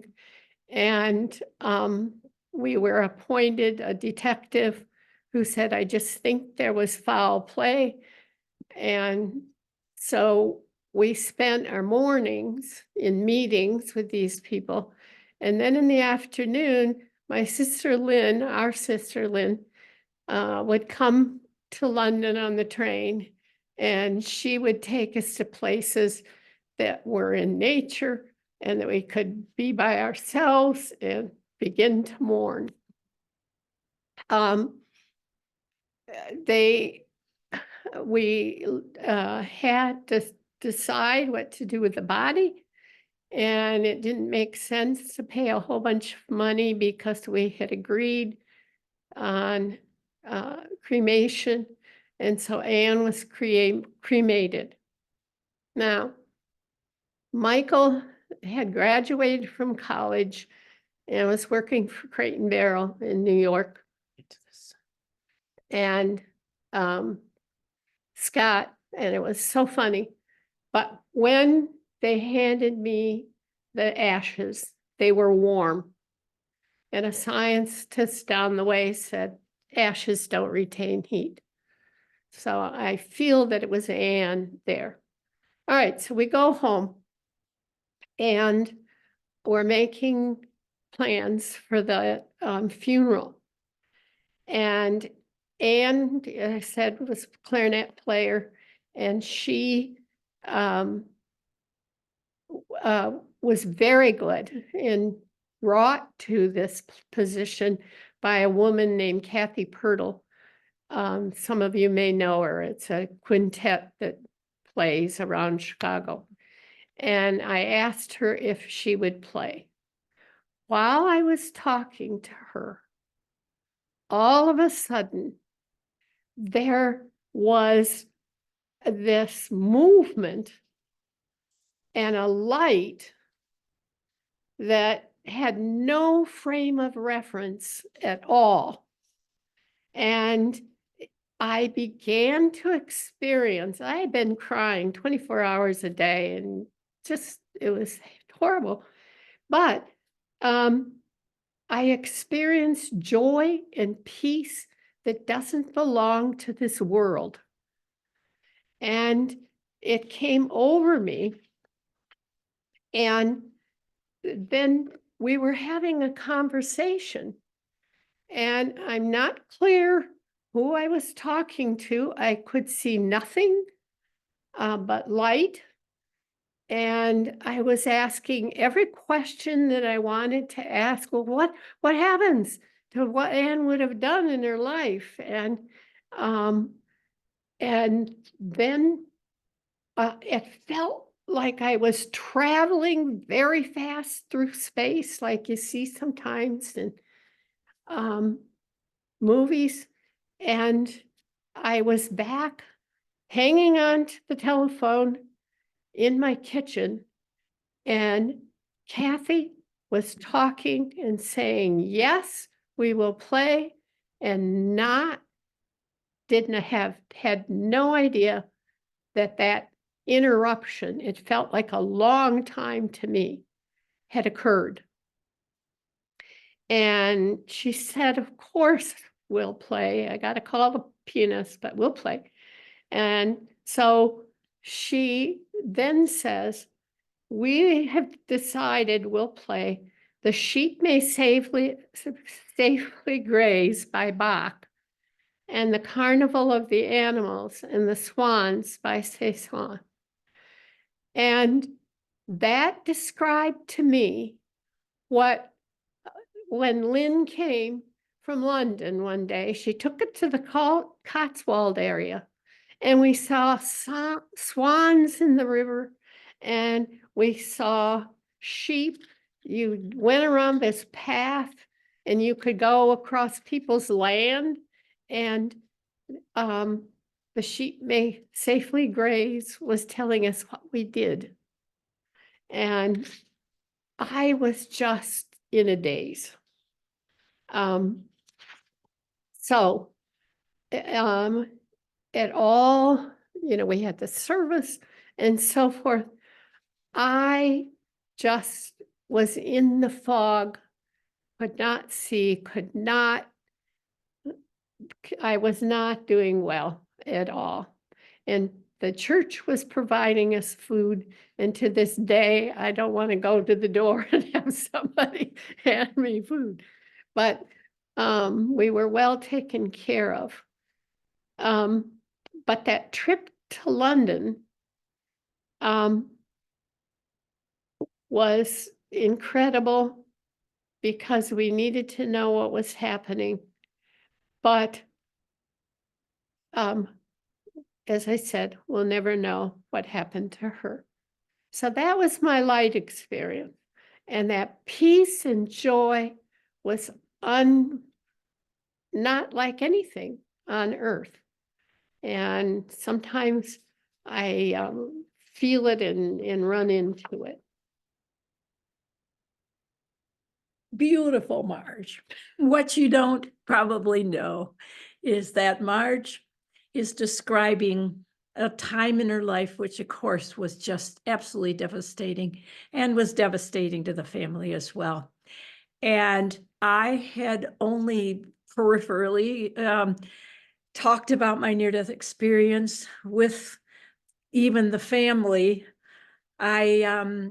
And we were appointed a detective who said, I just think there was foul play. And so we spent our mornings in meetings with these people. And then in the afternoon, my sister Lynn, our sister Lynn, would come to London on the train, and she would take us to places that were in nature and that we could be by ourselves and begin to mourn. We had to decide what to do with the body, and it didn't make sense to pay a whole bunch of money because we had agreed on cremation, and so Anne was cremated. Now, Michael had graduated from college and was working for Crate and Barrel in New York. And Scott, and it was so funny, but when they handed me the ashes, they were warm. And a scientist down the way said, ashes don't retain heat. So I feel that it was Anne there. All right, so we go home and we're making plans for the funeral. And Anne, I said, was a clarinet player, and she was very good and brought to this position by a woman named Kathy Pirtle. Some of you may know her. It's a quintet that plays around Chicago. And I asked her if she would play. While I was talking to her, all of a sudden, there was this movement and a light that had no frame of reference at all. And I began to experience, I had been crying 24 hours a day and just, it was horrible. But I experienced joy and peace that doesn't belong to this world. And it came over me. And then we were having a conversation, and I'm not clear who I was talking to. I could see nothing but light. And I was asking every question that I wanted to ask. Well, what happens to what Anne would have done in her life? And then it felt like I was traveling very fast through space, like you see sometimes in movies. And I was back hanging on to the telephone in my kitchen, and Kathy was talking and saying, yes, we will play, and had no idea that interruption, it felt like a long time to me, had occurred. And she said, of course we'll play. I got to call the pianist, but we'll play. And so she then says, we have decided we'll play The Sheep May Safely Graze by Bach, and The Carnival of the Animals and the Swans by Cezanne. And that described to me when Lynn came from London one day, she took it to the Cotswold area, and we saw swans in the river, and we saw sheep. You went around this path, and you could go across people's land, and The Sheep May Safely Graze was telling us what we did. And I was just in a daze. So, it all, we had the service and so forth. I just was in the fog, could not see, I was not doing well at all. And the church was providing us food. And to this day, I don't want to go to the door and have somebody hand me food. But we were well taken care of. But that trip to London was incredible because we needed to know what was happening. But as I said, we'll never know what happened to her. So that was my light experience. And that peace and joy was not like anything on earth. And sometimes I feel it and run into it. Beautiful, Marj. What you don't probably know is that Marj is describing a time in her life, which of course was just absolutely devastating and was devastating to the family as well. And I had only peripherally talked about my near-death experience with even the family. I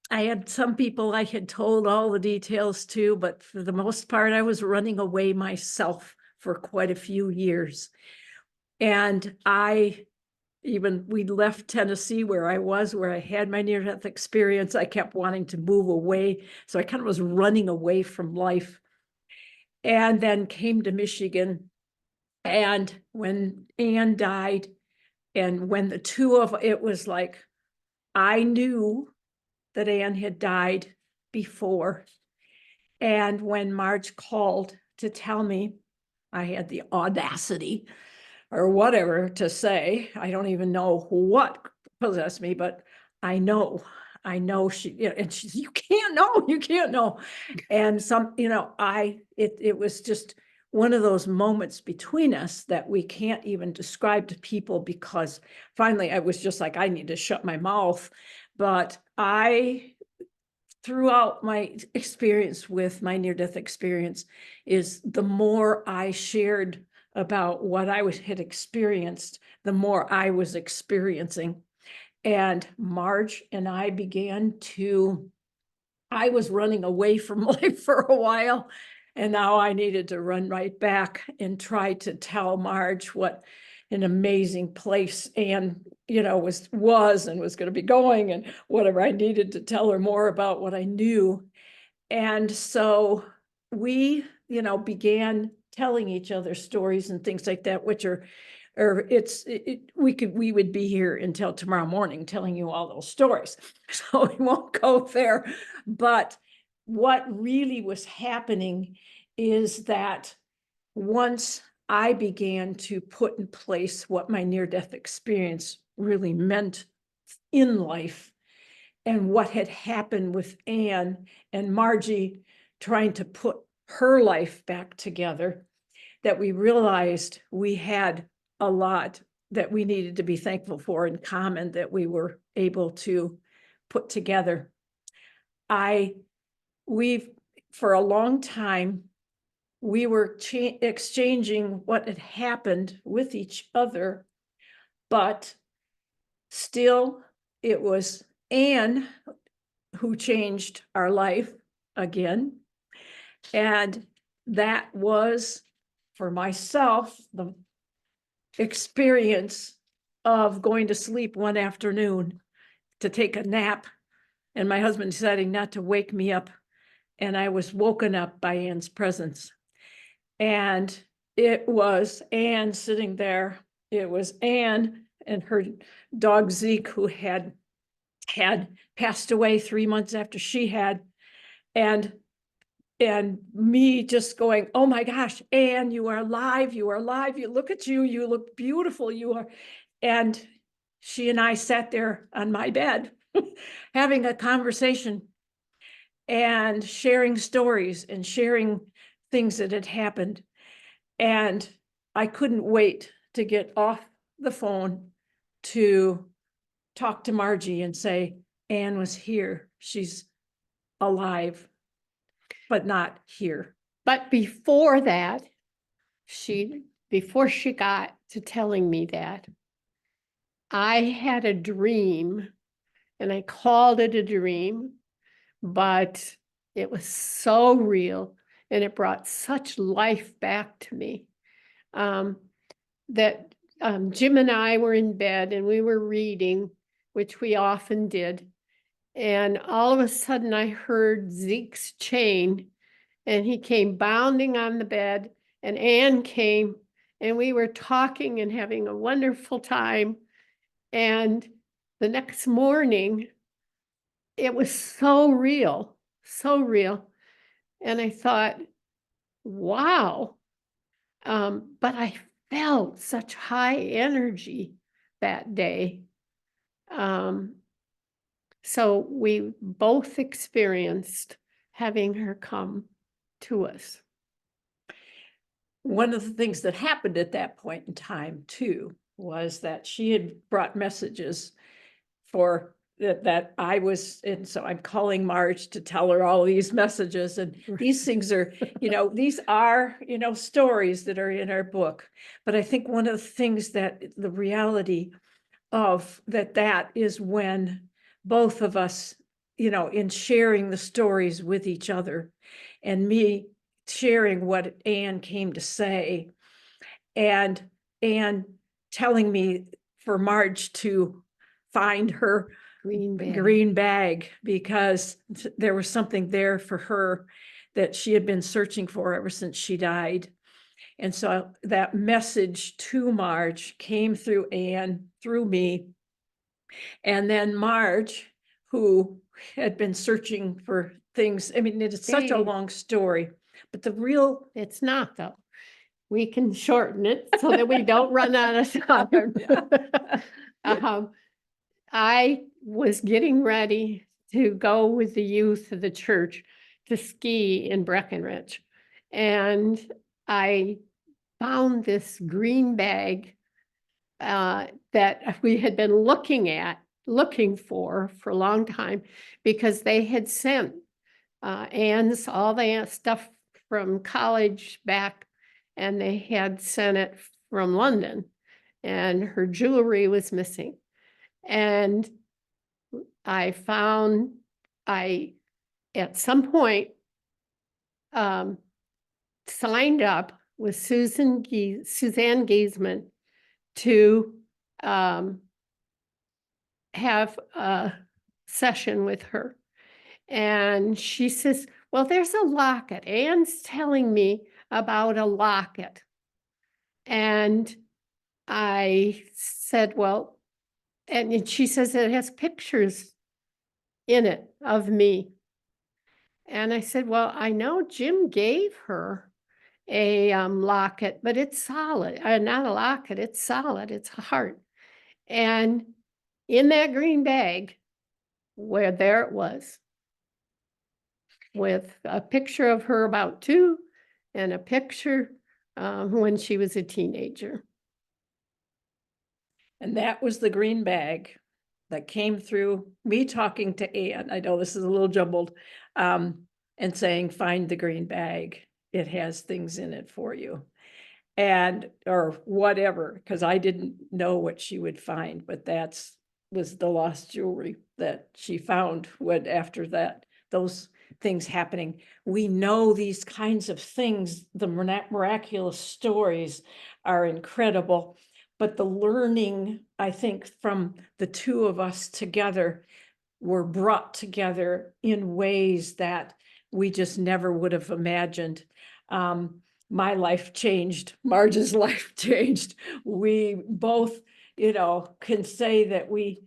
had some people I had told all the details to, but for the most part, I was running away myself for quite a few years. And we left Tennessee where I had my near-death experience. I kept wanting to move away. So I kind of was running away from life. And then came to Michigan. And when Ann died, and when it was like, I knew that Ann had died before. And when Marj called to tell me, I had the audacity or whatever to say, I don't even know what possessed me, but I know she, and she's, you can't know. And it was just one of those moments between us that we can't even describe to people, because finally I was just like, I need to shut my mouth. But throughout my experience with my near-death experience, is the more I shared about what I had experienced, the more I was experiencing. And Marj and I I was running away from life for a while, and now I needed to run right back and try to tell Marj what an amazing place Ann, was and was going to be going, and whatever I needed to tell her more about what I knew. And so we, began telling each other stories and things like that, which we would be here until tomorrow morning telling you all those stories. So we won't go there. But what really was happening is that once I began to put in place what my near-death experience really meant in life, and what had happened with Ann and Margie trying to put her life back together, that we realized we had a lot that we needed to be thankful for in common that we were able to put together. For a long time, we were exchanging what had happened with each other, but still it was Ann who changed our life again. And that was, for myself, the experience of going to sleep one afternoon to take a nap, and my husband deciding not to wake me up. And I was woken up by Ann's presence. And it was Ann sitting there. It was Ann and her dog Zeke, who had passed away 3 months after she had. And me just going, oh my gosh, Ann, you are alive. You are alive. You look at you. You look beautiful. You are. And she and I sat there on my bed having a conversation and sharing stories and sharing things that had happened. And I couldn't wait to get off the phone to talk to Margie and say, Ann was here. She's alive, but not here. But before that, before she got to telling me that, I had a dream, and I called it a dream, but it was so real and it brought such life back to me. That Jim and I were in bed and we were reading, which we often did. And all of a sudden I heard Zeke's chain, and he came bounding on the bed, and Ann came, and we were talking and having a wonderful time. And the next morning, it was so real, so real. And I thought, wow. But I felt such high energy that day. So we both experienced having her come to us. One of the things that happened at that point in time too, was that she had brought messages for that I was, and so I'm calling Marge to tell her all these messages, and these things are, these are, stories that are in our book. But I think one of the things that the reality of that is when both of us, in sharing the stories with each other, and me sharing what Ann came to say, and telling me for Marge to find her green bag because there was something there for her that she had been searching for ever since she died. And so that message to Marge came through Ann, through me. And then Marge, who had been searching for things. I mean, it's such a long story, but it's not though. We can shorten it so that we don't run out of time. I was getting ready to go with the youth of the church to ski in Breckenridge. And I found this green bag that we had been looking for a long time, because they had sent Ann's all the stuff from college back, and they had sent it from London, and her jewelry was missing. And at some point, signed up with Suzanne Giesman to have a session with her. And she says, well, there's a locket. Ann's telling me about a locket. And I said, well, and she says it has pictures in it of me. And I said, well, I know Jim gave her a locket, but it's solid. Not a locket, it's solid, it's a heart. And in that green bag, there it was, with a picture of her about 2 and a picture when she was a teenager. And that was the green bag that came through me talking to Ann. I know this is a little jumbled, and saying, find the green bag. It has things in it for you. And, or whatever, because I didn't know what she would find, but was the lost jewelry that she found after those things happening. We know these kinds of things, the miraculous stories are incredible, but the learning, I think, from the two of us together were brought together in ways that we just never would have imagined. My life changed, Marge's life changed. We both, can say that we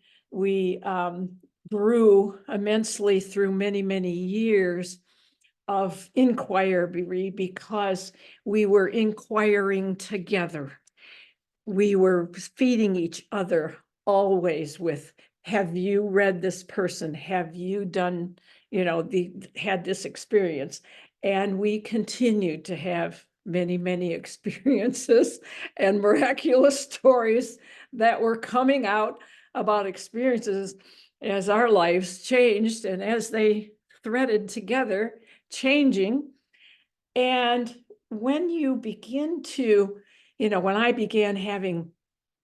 grew immensely through many, many years of inquiry, because we were inquiring together. We were feeding each other always with, have you read this person? Have you done, had this experience? And we continued to have many, many experiences and miraculous stories that were coming out about experiences as our lives changed and as they threaded together, changing. And when you begin to, when I began having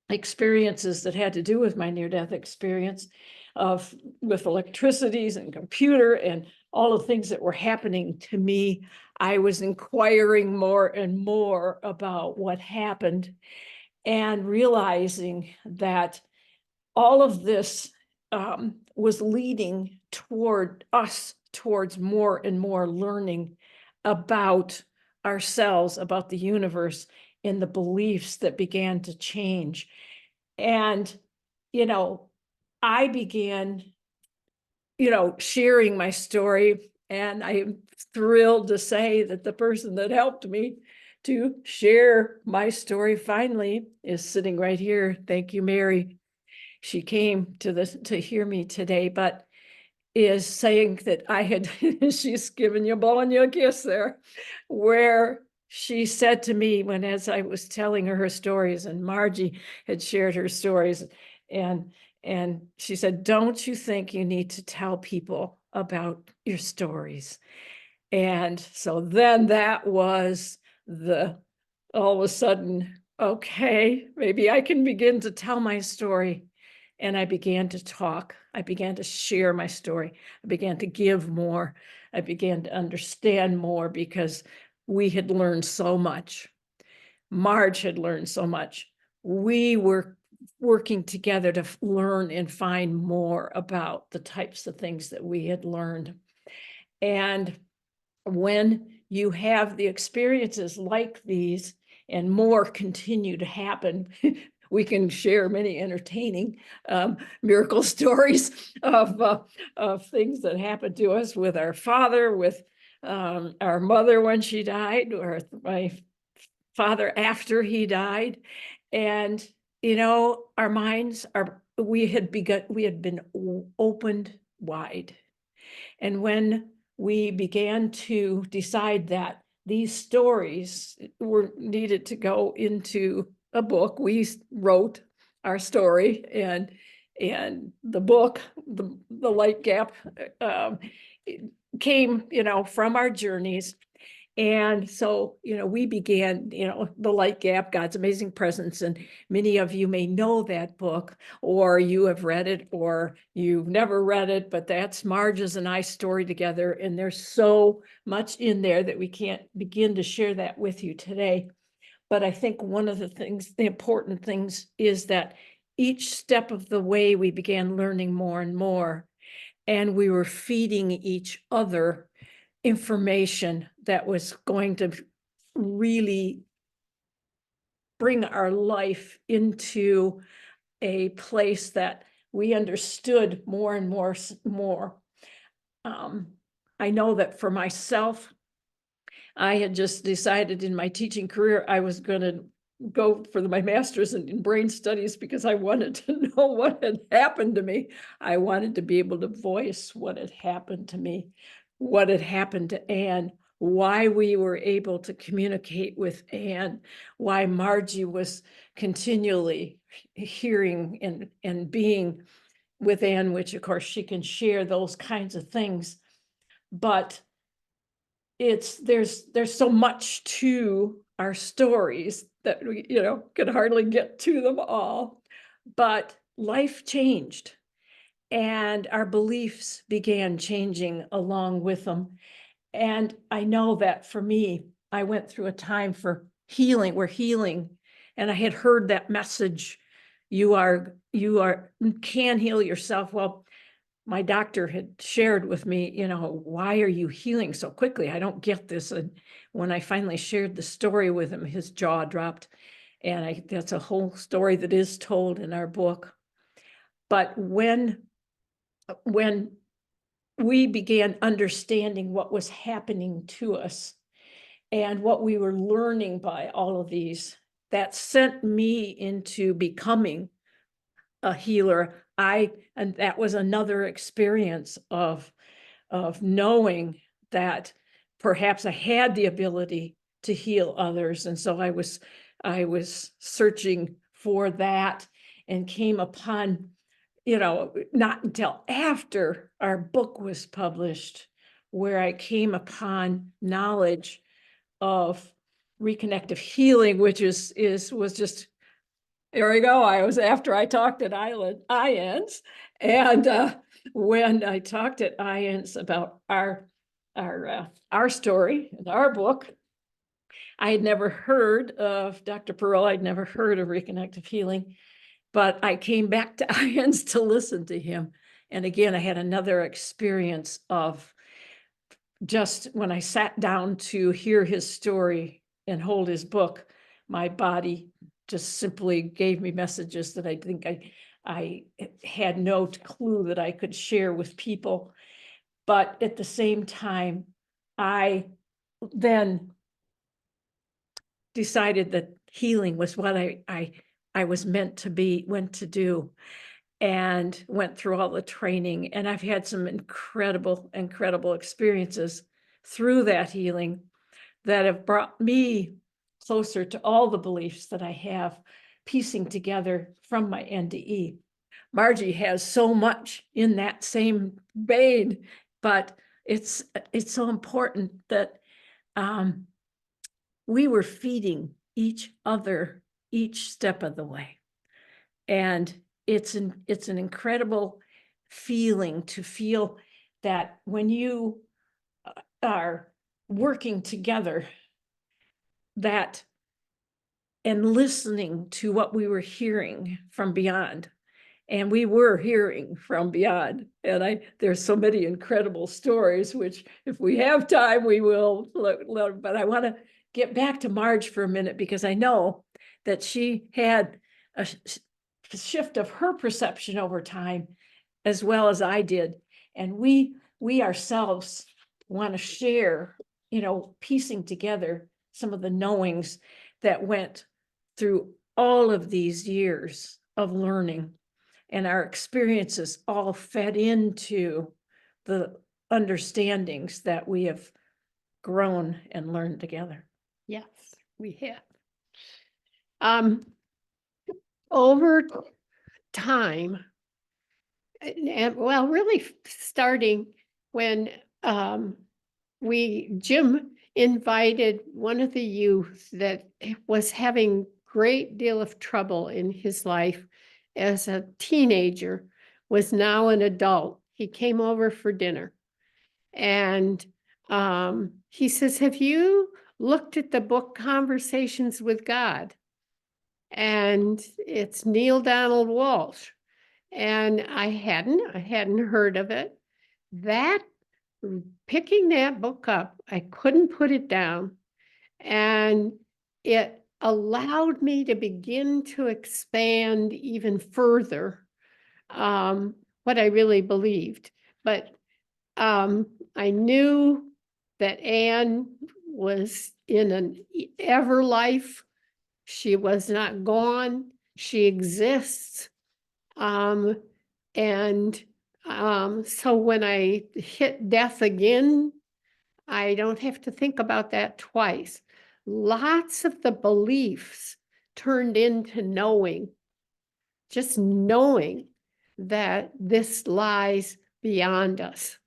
experiences that had to do with my near-death experience with electricities and computer and all the things that were happening to me, I was inquiring more and more about what happened and realizing that all of this was leading towards more and more learning about ourselves, about the universe, and the beliefs that began to change. And, I began, sharing my story, and I'm thrilled to say that the person that helped me to share my story finally is sitting right here. Thank you, Mary. She came to hear me today, but is saying that I had, she's giving you, blowing you a kiss there, where she said to me as I was telling her stories, and Margie had shared her stories, and she said, don't you think you need to tell people about your stories? And so then that was all of a sudden, okay, maybe I can begin to tell my story. And I began to talk. I began to share my story. I began to give more. I began to understand more because we had learned so much. Marge had learned so much. We were working together to learn and find more about the types of things that we had learned. And when you have the experiences like these and more continue to happen, we can share many entertaining miracle stories of things that happened to us with our father, with our mother when she died, or my father after he died. And, our minds we had been opened wide. And when we began to decide that these stories were needed to go into a book, we wrote our story, and the book, the Light Gap, came, from our journeys. And so, we began, The Light Gap, God's Amazing Presence. And many of you may know that book, or you have read it, or you've never read it, but that's Marge's and I's story together. And there's so much in there that we can't begin to share that with you today. But I think one of the important things is that each step of the way we began learning more and more, and we were feeding each other information that was going to really bring our life into a place that we understood more and more. I know that for myself, I had just decided in my teaching career, I was going to go for my master's in brain studies because I wanted to know what had happened to me. I wanted to be able to voice what had happened to me, what had happened to Anne, why we were able to communicate with Anne, why Margie was continually hearing and being with Anne, which of course she can share those kinds of things. But there's so much to our stories that we, could hardly get to them all. But life changed, and our beliefs began changing along with them. And I know that for me, I went through a time for healing. We're healing. And I had heard that message, you can heal yourself. Well, my doctor had shared with me, why are you healing so quickly? I don't get this. And when I finally shared the story with him, his jaw dropped. And that's a whole story that is told in our book. But when we began understanding what was happening to us and what we were learning by all of these, that sent me into becoming a healer. And that was another experience of knowing that perhaps I had the ability to heal others. And so I was searching for that and came upon, not until after our book was published, where I came upon knowledge of reconnective healing, which was just, there we go. I was after I talked at IANDS, and when I talked at IANDS about our story and our book, I had never heard of Dr. Pearl. I'd never heard of reconnective healing, but I came back to IANDS to listen to him. And again, I had another experience of just when I sat down to hear his story and hold his book, my body just simply gave me messages that I think I had no clue that I could share with people. But at the same time, I then decided that healing was what I was meant to do, and went through all the training. And I've had some incredible experiences through that healing that have brought me closer to all the beliefs that I have, piecing together from my NDE. Margie has so much in that same vein, but it's so important that we were feeding each other each step of the way. And it's an incredible feeling to feel that when you are working together, that and listening to what we were hearing from beyond. And we were hearing from beyond. And there's so many incredible stories, which if we have time, we will. But I want to get back to Marj for a minute, because I know that she had a shift of her perception over time, as well as I did. And we ourselves want to share, piecing together some of the knowings that went through all of these years of learning, and our experiences all fed into the understandings that we have grown and learned together. Yes, we have. Over time, and well, really starting when Jim invited one of the youth that was having great deal of trouble in his life as a teenager, was now an adult. He came over for dinner, and he says, "Have you looked at the book Conversations with God?" And it's Neil Donald Walsh. And I hadn't heard of it. Picking that book up, I couldn't put it down. And it allowed me to begin to expand even further what I really believed. But I knew that Anne was in an ever life. She was not gone. She exists. So when I hit death again, I don't have to think about that twice. Lots of the beliefs turned into knowing, just knowing that this lies beyond us.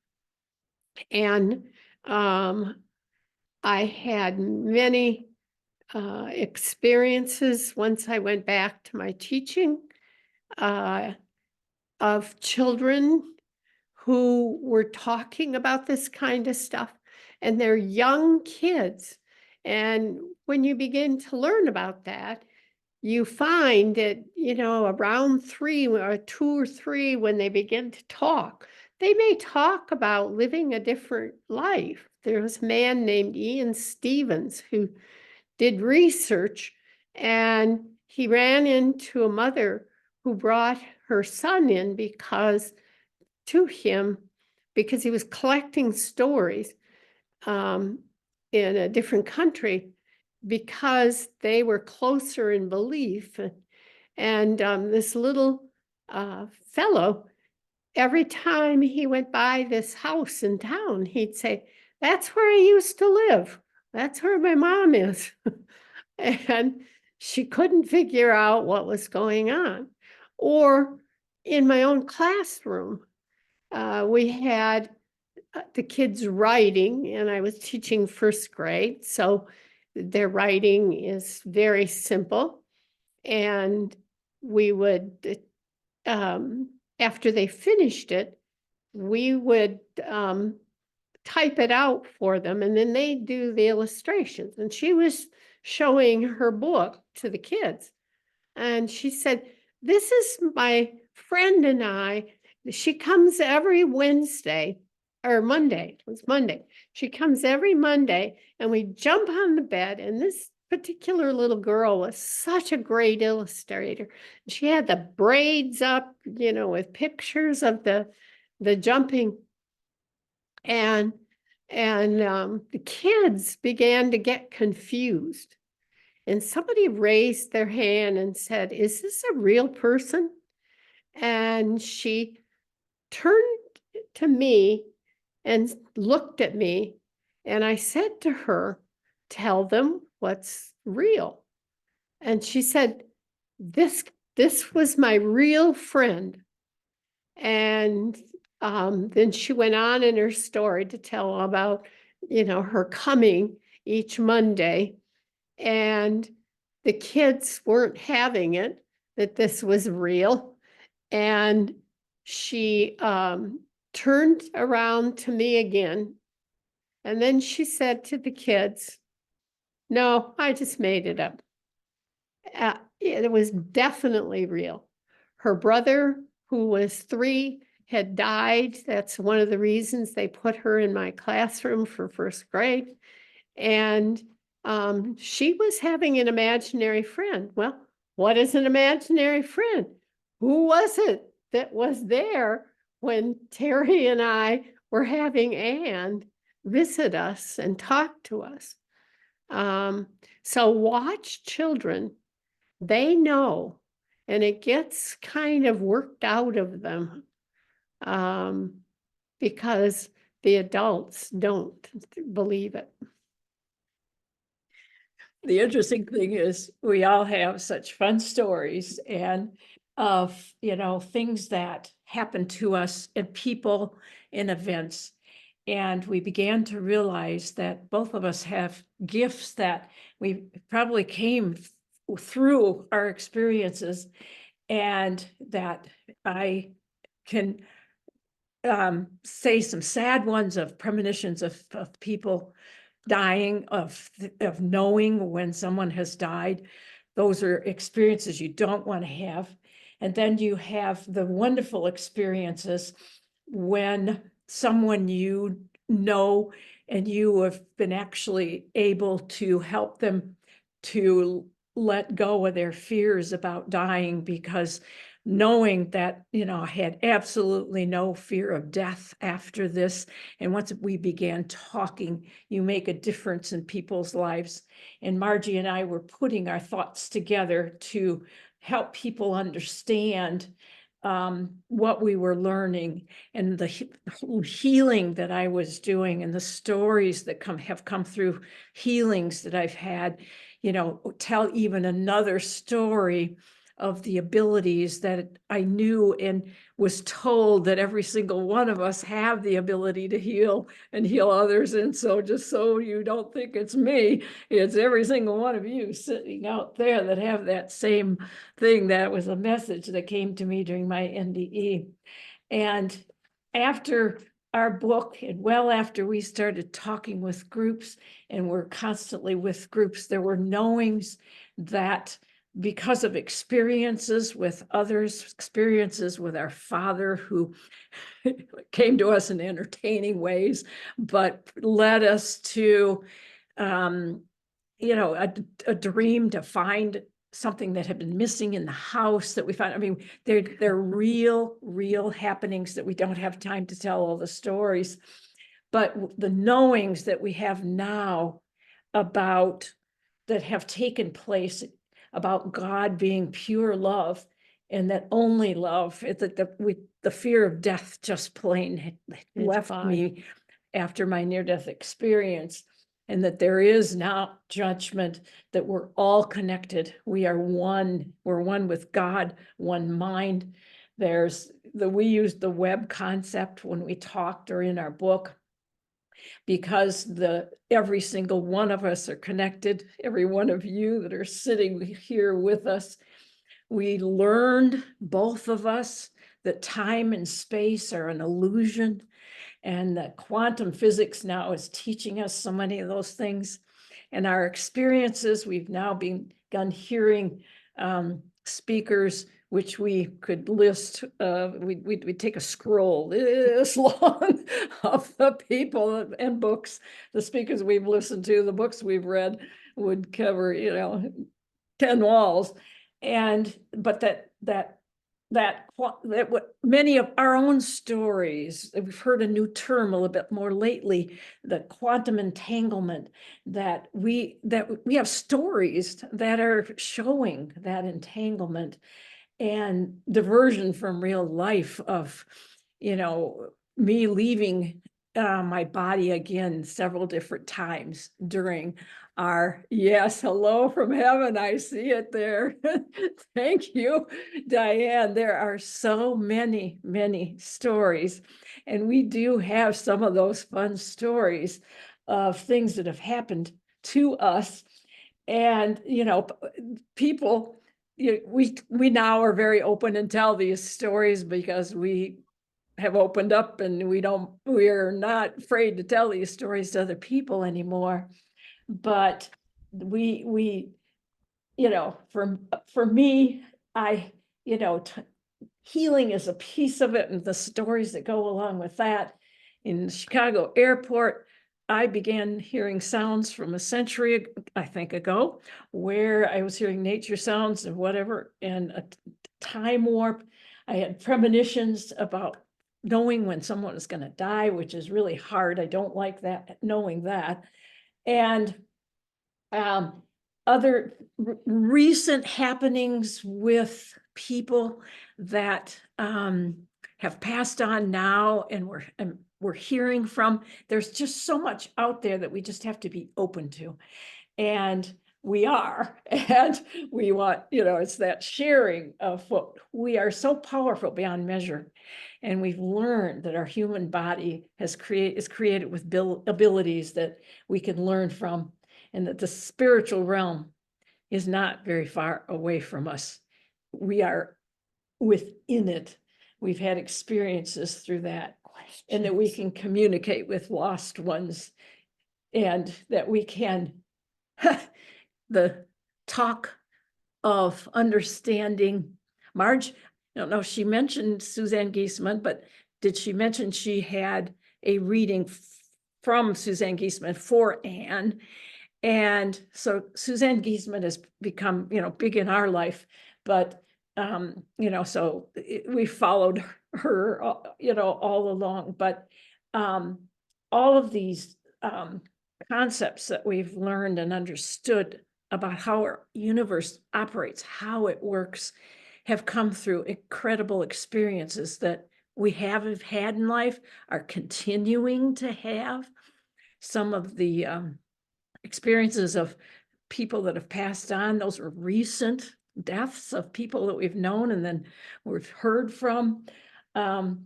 And I had many experiences once I went back to my teaching of children who were talking about this kind of stuff, and they're young kids. And when you begin to learn about that, you find that, around 3 or 2 or 3, when they begin to talk, they may talk about living a different life. There was a man named Ian Stevens who did research, and he ran into a mother who brought her son in because he was collecting stories in a different country, because they were closer in belief. And this little fellow, every time he went by this house in town, he'd say, "That's where I used to live. that's where my mom is. And she couldn't figure out what was going on. Or in my own classroom, we had the kids writing, and I was teaching first grade, so their writing is very simple. And we would, after they finished it, we would type it out for them, and then they do the illustrations. And she was showing her book to the kids. And she said, this is my friend and I. She comes every Wednesday or Monday. It was Monday. She comes every Monday and we jump on the bed. And this particular little girl was such a great illustrator. She had the braids up, with pictures of the jumping. And the kids began to get confused. And somebody raised their hand and said, is this a real person? And she turned to me and looked at me. And I said to her, tell them what's real. And she said, this was my real friend. And then she went on in her story to tell about, her coming each Monday. And the kids weren't having it, that this was real. And she turned around to me again. And then she said to the kids, no, I just made it up. It was definitely real. Her brother, who was 3, had died. That's one of the reasons they put her in my classroom for first grade. And she was having an imaginary friend. Well, what is an imaginary friend? Who was it that was there when Terry and I were having Anne visit us and talk to us? So watch children. They know, and it gets kind of worked out of them because the adults don't believe it. The interesting thing is we all have such fun stories and of, things that happen to us and people and events. And we began to realize that both of us have gifts that we probably came through our experiences, and that I can say some sad ones of premonitions of people dying, of knowing when someone has died. Those are experiences you don't want to have. And then you have the wonderful experiences when someone you know and you have been actually able to help them to let go of their fears about dying, because knowing that, I had absolutely no fear of death after this. And once we began talking, you make a difference in people's lives. And Margie and I were putting our thoughts together to help people understand what we were learning, and the healing that I was doing, and the stories that have come through healings that I've had, tell even another story of the abilities that I knew and was told that every single one of us have the ability to heal and heal others. And so just so you don't think it's me, it's every single one of you sitting out there that have that same thing. That was a message that came to me during my NDE. And after our book, and well after we started talking with groups, and we're constantly with groups, there were knowings that because of experiences with others, experiences with our Father, who came to us in entertaining ways, but led us to, a dream to find something that had been missing in the house that we found. I mean, they're real happenings that we don't have time to tell all the stories, but the knowings that we have now about that have taken place about God being pure love, and that only love, the fear of death just plain left me after my near-death experience. and that there is not judgment, that we're all connected. We are one. We're one with God, one mind. We used the web concept when we talked or in our book, because every single one of us are connected. Every one of you that are sitting here with us, we learned, both of us, that time and space are an illusion, and that quantum physics now is teaching us so many of those things. And our experiences, we've now begun hearing speakers, which we could list. We'd take a scroll this long of the people and books, the speakers we've listened to, the books we've read would cover, 10 walls. But what many of our own stories, we've heard a new term a little bit more lately, the quantum entanglement, that we have stories that are showing that entanglement and diversion from real life of, me leaving my body again several different times during our, yes, hello from heaven, I see it there. Thank you, Diane. There are so many, many stories, and we do have some of those fun stories of things that have happened to us. And, people, we now are very open and tell these stories because we have opened up, and we are not afraid to tell these stories to other people anymore. But we for me, healing is a piece of it, and the stories that go along with that. In Chicago airport, I began hearing sounds from a century, I think, ago, where I was hearing nature sounds and whatever, and a time warp. I had premonitions about knowing when someone is going to die, which is really hard. I don't like that, knowing that. And other recent happenings with people that have passed on now, and we're hearing from. There's just so much out there that we just have to be open to, and we are. And we want, it's that sharing of what we are, so powerful beyond measure. And we've learned that our human body is created with abilities that we can learn from, and that the spiritual realm is not very far away from us. We are within it. We've had experiences through that, and that we can communicate with lost ones, and that we can, the talk of understanding. Marj, I don't know if she mentioned Suzanne Giesemann, but did she mention she had a reading from Suzanne Giesemann for Anne? And so Suzanne Giesemann has become, big in our life, but, so we followed her, all along. But all of these concepts that we've learned and understood about how our universe operates, how it works, have come through incredible experiences that we have had in life, are continuing to have. Some of the experiences of people that have passed on, those are recent deaths of people that we've known and then we've heard from. The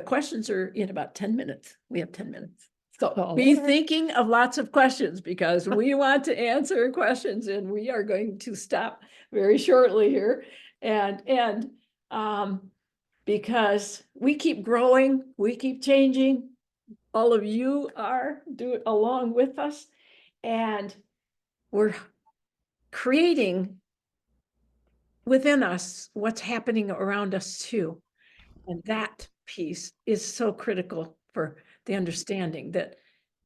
questions are in about 10 minutes. We have 10 minutes. So be thinking of lots of questions, because we want to answer questions, and we are going to stop very shortly here. And because we keep growing, we keep changing. All of you are doing along with us, and we're creating within us what's happening around us too. And that piece is so critical for the understanding that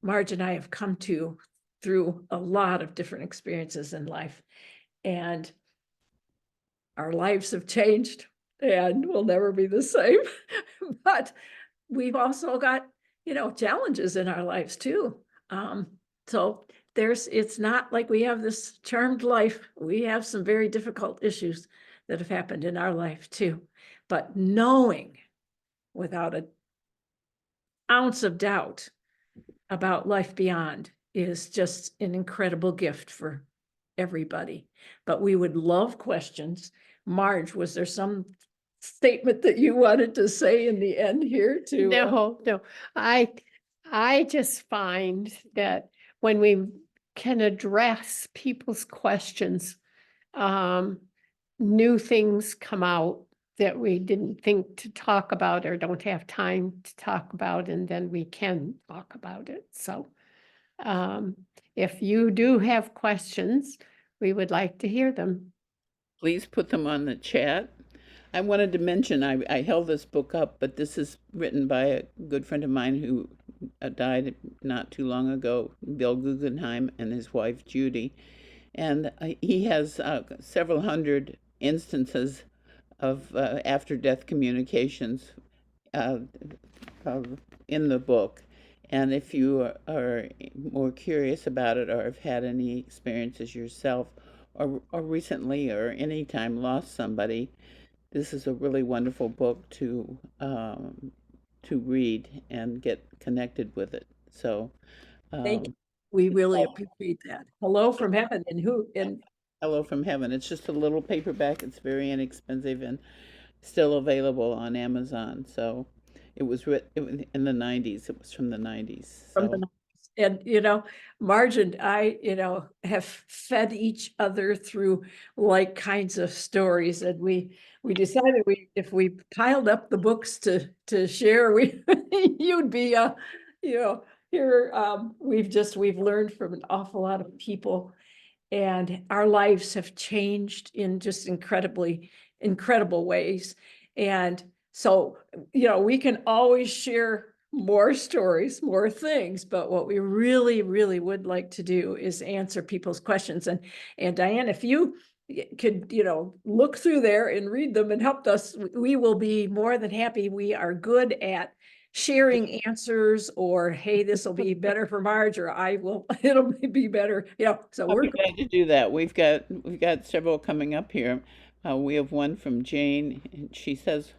Marj and I have come to through a lot of different experiences in life. And our lives have changed and will never be the same. But we've also got, challenges in our lives too. So it's not like we have this charmed life. We have some very difficult issues that have happened in our life too. But knowing without an ounce of doubt about life beyond is just an incredible gift for everybody. But we would love questions. Marge, was there some statement that you wanted to say in the end here to? No, I just find that when we can address people's questions, new things come out that we didn't think to talk about or don't have time to talk about, and then we can talk about it. So, if you do have questions, we would like to hear them. Please put them on the chat. I wanted to mention, I held this book up, but this is written by a good friend of mine who died not too long ago, Bill Guggenheim, and his wife Judy. And he has several hundred instances of after-death communications in the book. And if you are more curious about it or have had any experiences yourself or recently or any time lost somebody, this is a really wonderful book to read and get connected with it. So Thank you. We really appreciate that. Hello from heaven, and Hello from Heaven. It's just a little paperback. It's very inexpensive and still available on Amazon. So it was written in the 90s. It was from the 90s. So. And, Marge and I, have fed each other through like kinds of stories. And we decided if we piled up the books to share, you'd be, here, we've learned from an awful lot of people, and our lives have changed in just incredible ways. And so, we can always share more stories, more things, but what we really, really would like to do is answer people's questions. And Diane, if you could, look through there and read them and help us, we will be more than happy. We are good at sharing answers, or, hey, this will be better for Marge, or it'll be better. So we're glad to do that. We've got several coming up here. We have one from Jane, and she says,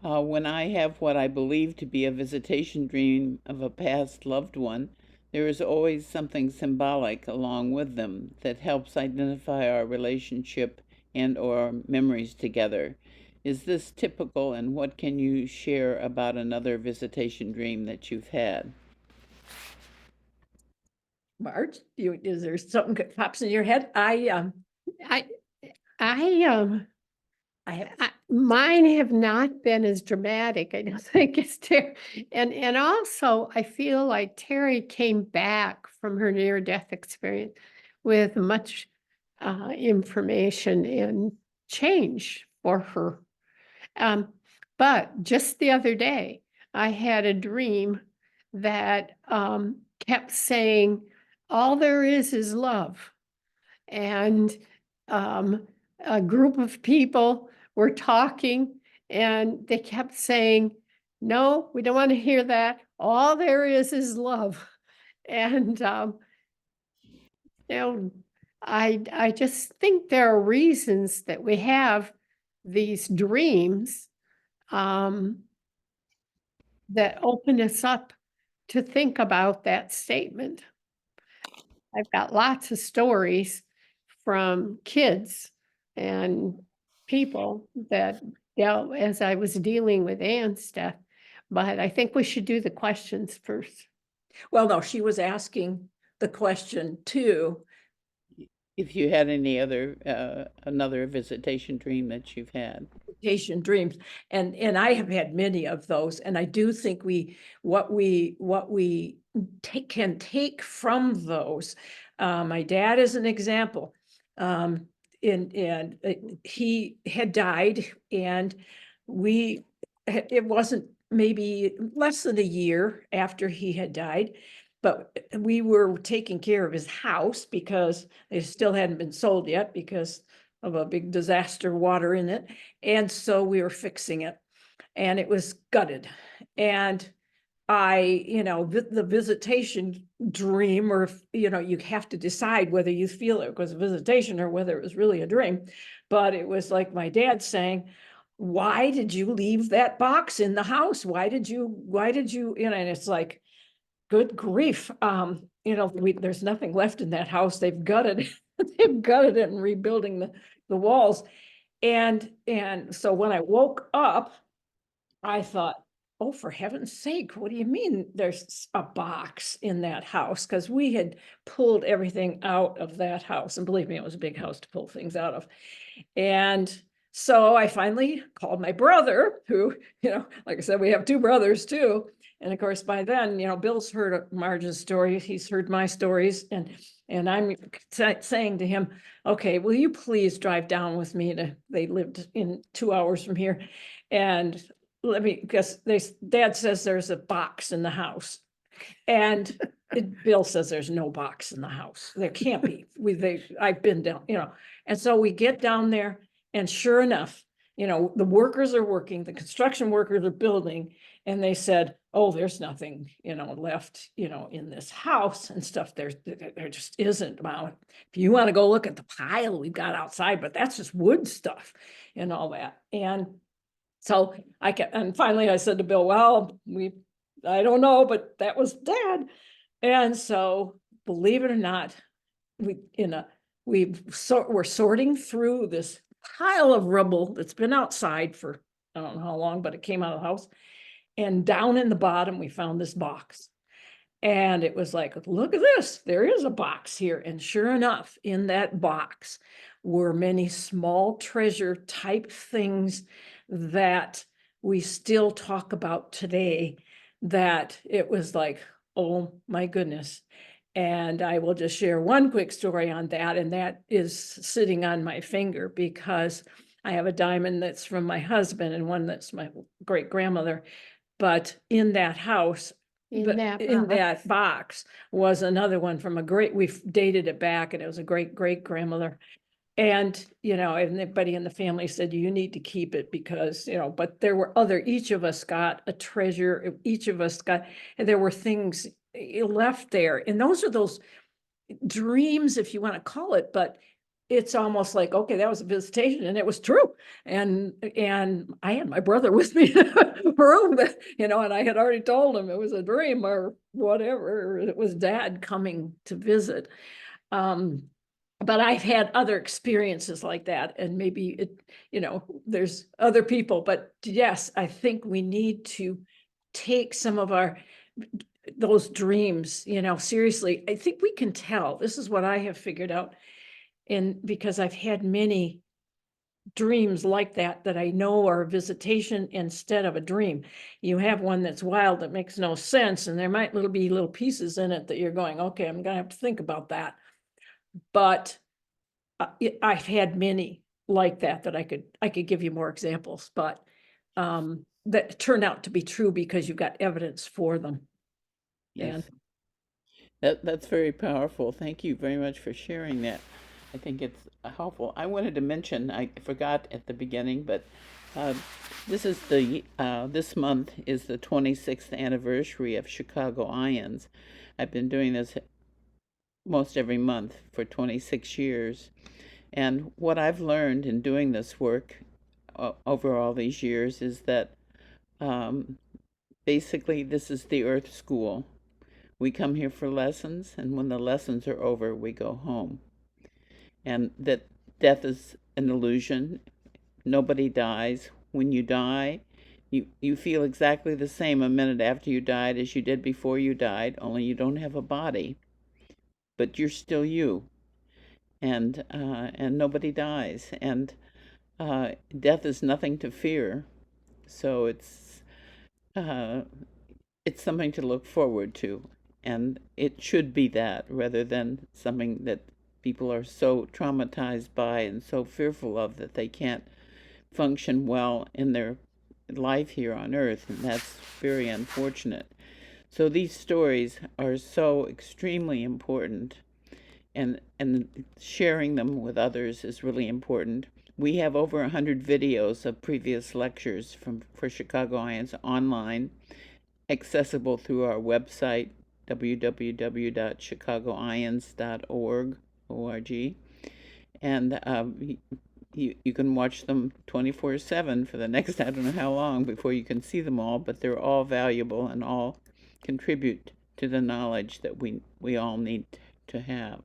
when I have what I believe to be a visitation dream of a past loved one, there is always something symbolic along with them that helps identify our relationship and or memories together. Is this typical, and what can you share about another visitation dream that you've had? Marge, is there something that pops in your head? Mine have not been as dramatic. I don't think it's Terry. And also I feel like Terry came back from her near-death experience with much information and change for her. But just the other day, I had a dream that kept saying, all there is love. And a group of people were talking, and they kept saying, no, we don't want to hear that. All there is love. And, I just think there are reasons that we have these dreams that open us up to think about that statement. I've got lots of stories from kids and people that dealt as I was dealing with Ann's death, but I think we should do the questions first. Well, no, she was asking the question too. If you had any other another visitation dream that you've had. Visitation dreams, and I have had many of those, and I do think what we can take from those. My dad is an example. And he had died, and it wasn't maybe less than a year after he had died, but we were taking care of his house because they still hadn't been sold yet because of a big disaster, water in it. And so we were fixing it, and it was gutted. And the visitation dream, or, you have to decide whether you feel it was a visitation or whether it was really a dream. But it was like my dad saying, why did you leave that box in the house? Why did you, and it's like, good grief. There's nothing left in that house. They've gutted, they've gutted it and rebuilding the walls. And so when I woke up, I thought, oh, for heaven's sake, what do you mean there's a box in that house? Because we had pulled everything out of that house. And believe me, it was a big house to pull things out of. And so I finally called my brother, who, like I said, we have two brothers too. And of course, by then, Bill's heard Marge's story. He's heard my stories. And I'm saying to him, okay, will you please drive down with me they lived in 2 hours from here. And let me, because Dad says there's a box in the house. And Bill says there's no box in the house. There can't be. I've been down, and so we get down there, and sure enough, the workers are working, the construction workers are building, and they said, oh, there's nothing, left, in this house and stuff. There just isn't. Well, if you want to go look at the pile we've got outside, but that's just wood stuff and all that. And so and finally I said to Bill, well, I don't know, but that was Dad. And so, believe it or not, we're sorting through this pile of rubble that's been outside for I don't know how long, but it came out of the house. And down in the bottom, we found this box. And it was like, look at this, there is a box here. And sure enough, in that box were many small treasure type things that we still talk about today, that it was like, oh my goodness. And I will just share one quick story on that. And that is sitting on my finger, because I have a diamond that's from my husband and one that's my great grandmother. But in that house, In that that box was another one from we've dated it back, and it was a great grandmother. And, everybody in the family said, you need to keep it because, but there were each of us got a treasure, and there were things left there. And those are those dreams, if you want to call it, but it's almost like, okay, that was a visitation, and it was true. And I had my brother with me in the room, and I had already told him it was a dream or whatever. It was Dad coming to visit. But I've had other experiences like that, and maybe there's other people, but yes, I think we need to take some of those dreams, seriously. I think we can tell. This is what I have figured out. And because I've had many dreams like that I know are a visitation instead of a dream. You have one that's wild, that makes no sense, and there might be little pieces in it that you're going, okay, I'm gonna have to think about that. But I've had many like that I could give you more examples, but that turn out to be true because you've got evidence for them. Yes. That's very powerful. Thank you very much for sharing that. I think it's helpful. I wanted to mention, I forgot at the beginning, but this month is the 26th anniversary of Chicago IANDS. I've been doing this most every month for 26 years. And what I've learned in doing this work over all these years is that basically this is the Earth School. We come here for lessons, and when the lessons are over, we go home. And that death is an illusion. Nobody dies. When you die, you feel exactly the same a minute after you died as you did before you died, only you don't have a body. But you're still you. And nobody dies. And death is nothing to fear. So it's something to look forward to. And it should be that, rather than something that people are so traumatized by and so fearful of that they can't function well in their life here on Earth, and that's very unfortunate. So these stories are so extremely important, and sharing them with others is really important. We have over 100 videos of previous lectures for Chicago IANDS online, accessible through our website, www.chicagoiands.org. And you can watch them 24/7 for the next I don't know how long before you can see them all, but they're all valuable and all contribute to the knowledge that we all need to have.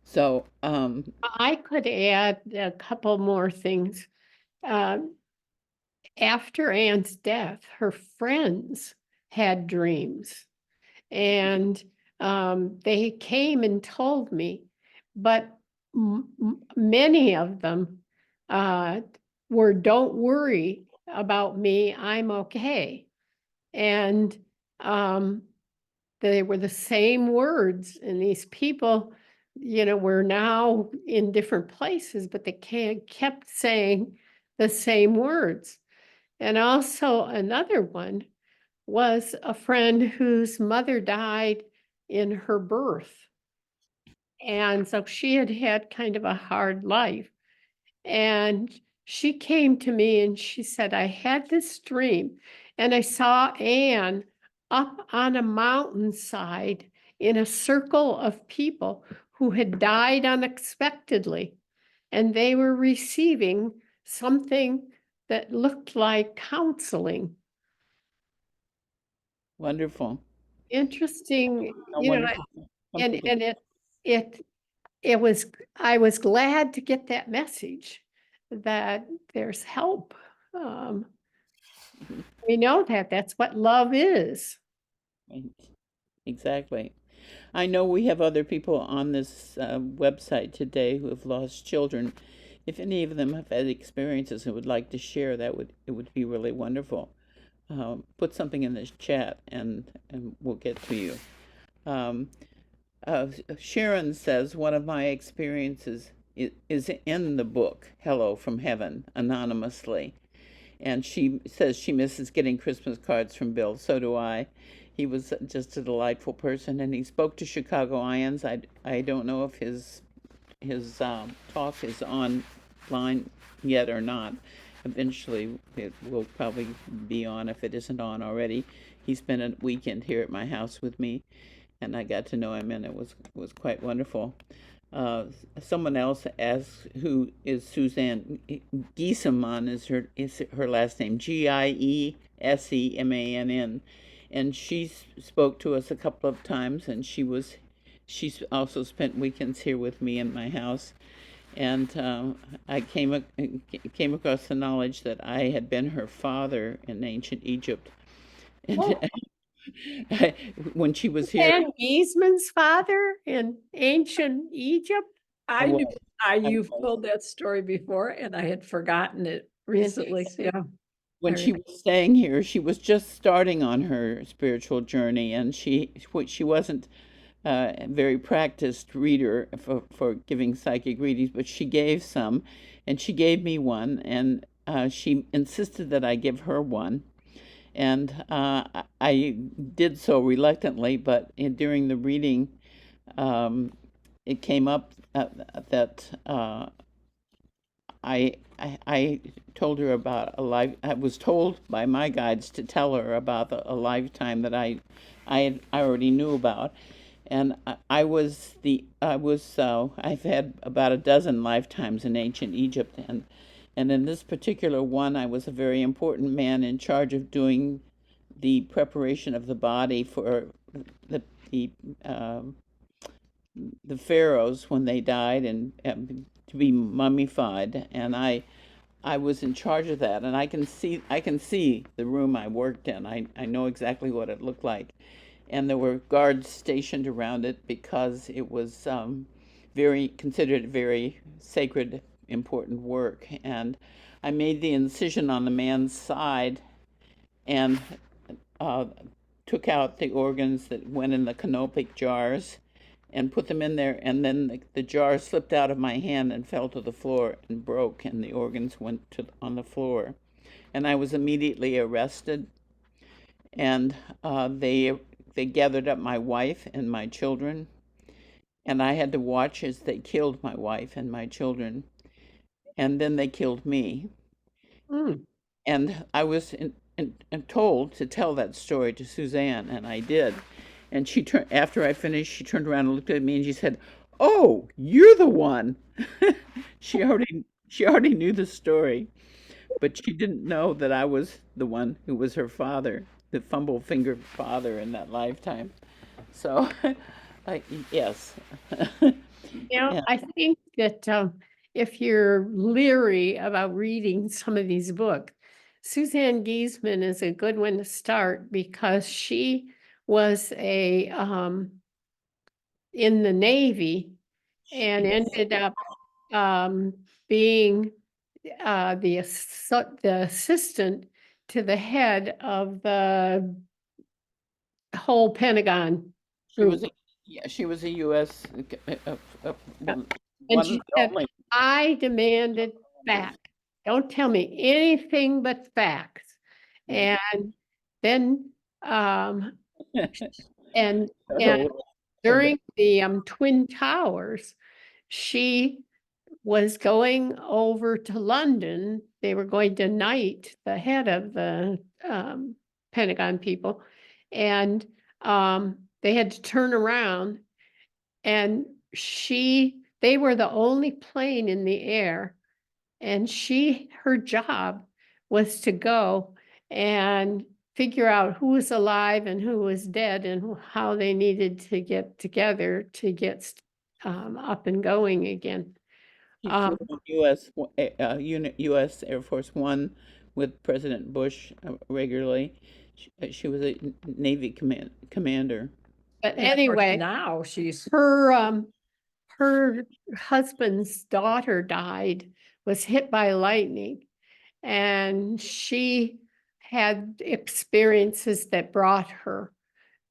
So, I could add a couple more things. After Anne's death, her friends had dreams, and they came and told me, but many of them were, "Don't worry about me, I'm okay." And they were the same words, and these people, were now in different places, but they kept saying the same words. And also another one was a friend whose mother died in her birth. And so she had had kind of a hard life. And she came to me and she said, "I had this dream and I saw Anne up on a mountainside in a circle of people who had died unexpectedly. And they were receiving something that looked like counseling." wonderful. Interesting, How wonderful. Some and people- it was, I was glad to get that message that there's help. Um, we know that that's what love is. Right. Exactly. I know we have other people on this website today who have lost children. If any of them have had experiences and would like to share, it would be really wonderful. Put something in the chat and we'll get to you. Um, Sharon says one of my experiences is in the book Hello from Heaven, anonymously. And she says she misses getting Christmas cards from Bill. So do I. He was just a delightful person, and he spoke to Chicago IANDS. I don't know if his talk is online yet or not. Eventually, it will probably be on if it isn't on already. He spent a weekend here at my house with me, and I got to know him, and it was quite wonderful. Someone else asks who is Suzanne Giesemann is her last name, Giesemann, and she spoke to us a couple of times, and she's also spent weekends here with me in my house, and I came across the knowledge that I had been her father in ancient Egypt, and Oh. when she was here. And Giesman's father in ancient Egypt. I knew you've was. told that story before and I had forgotten it recently. Yeah. When she was staying here, she was just starting on her spiritual journey, and she wasn't a very practiced reader for giving psychic readings, but she gave some, and she gave me one, and she insisted that I give her one, and I did so reluctantly, but during the reading, it came up that I told her about a life. I was told by my guides to tell her about a lifetime that I already knew about, and I've had about a dozen lifetimes in ancient Egypt, and in this particular one, I was a very important man in charge of doing the preparation of the body for the the the pharaohs when they died and to be mummified, and I was in charge of that, and I can see the room I worked in. I know exactly what it looked like, and there were guards stationed around it because it was considered very sacred, important work. And I made the incision on the man's side and took out the organs that went in the canopic jars and put them in there, and then the jar slipped out of my hand and fell to the floor and broke, and the organs went on the floor. And I was immediately arrested, and they gathered up my wife and my children, and I had to watch as they killed my wife and my children, and then they killed me. Mm. And I was told to tell that story to Suzanne, and I did. And after I finished, she turned around and looked at me and she said, "Oh, you're the one." she already knew the story, but she didn't know that I was the one who was her father. the fumble finger father in that lifetime. So, yes. Yeah. I think that if you're leery about reading some of these books, Suzanne Giesman is a good one to start because she was in the Navy and ended up being the assistant to the head of the whole Pentagon She was, group. she was a U.S. And one she of the said, only. I demanded facts. Don't tell me anything but facts. And then, and, and during the Twin Towers, she was going over to London. They were going to knight the head of the Pentagon people. And they had to turn around and they were the only plane in the air. And her job was to go and figure out who was alive and who was dead and how they needed to get together to get up and going again. She flew on U.S. Air Force One with President Bush regularly. She was a Navy commander. But And of course, anyway, now she's her husband's daughter died, was hit by lightning, and she had experiences that brought her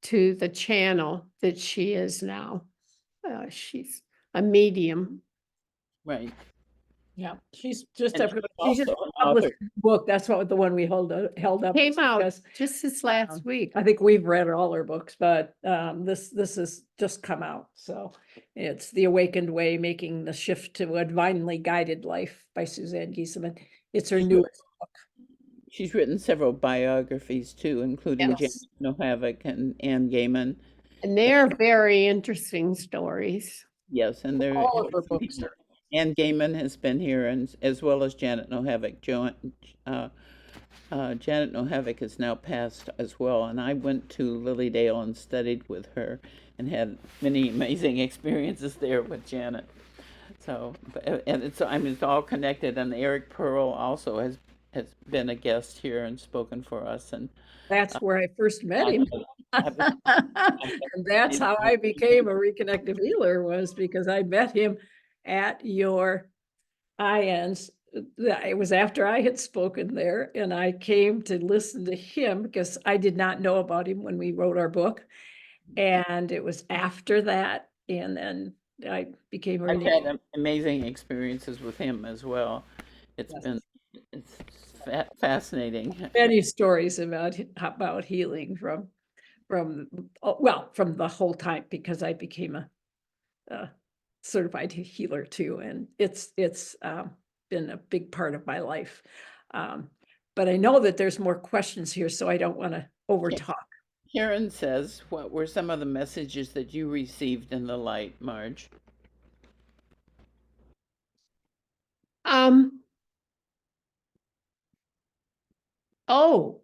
to the channel that she is now. She's a medium. Right. yeah, she's just And a, she was she just also an published author. a book. That's what the one we held up. Came out because, just this last week. I think we've read all her books, but this has just come out. So it's The Awakened Way, Making the Shift to a Divinely Guided Life by Suzanne Giesemann. It's her newest book. She's written several biographies too, including Janet Yes. Nohavec and Anne Gaiman. And they're very interesting stories. Yes, and there All of her books are. Anne Gaiman has been here, and as well as Janet Nohavec. Janet Nohavec has now passed as well, and I went to Lilydale and studied with her and had many amazing experiences there with Janet. So, and it's all connected. And Eric Pearl also has been a guest here and spoken for us. And That's where I first met him. I was- And that's how I became a reconnective healer, was because I met him at your IANDS. It was after I had spoken there, and I came to listen to him because I did not know about him when we wrote our book. And it was after that, and then I became a I've had amazing experiences with him as well. It's fascinating. many stories about healing from the whole time, because I became a certified healer too, and it's been a big part of my life. But I know that there's more questions here, so I don't want to overtalk. Karen says, what were some of the messages that you received in the light, Marge? Oh,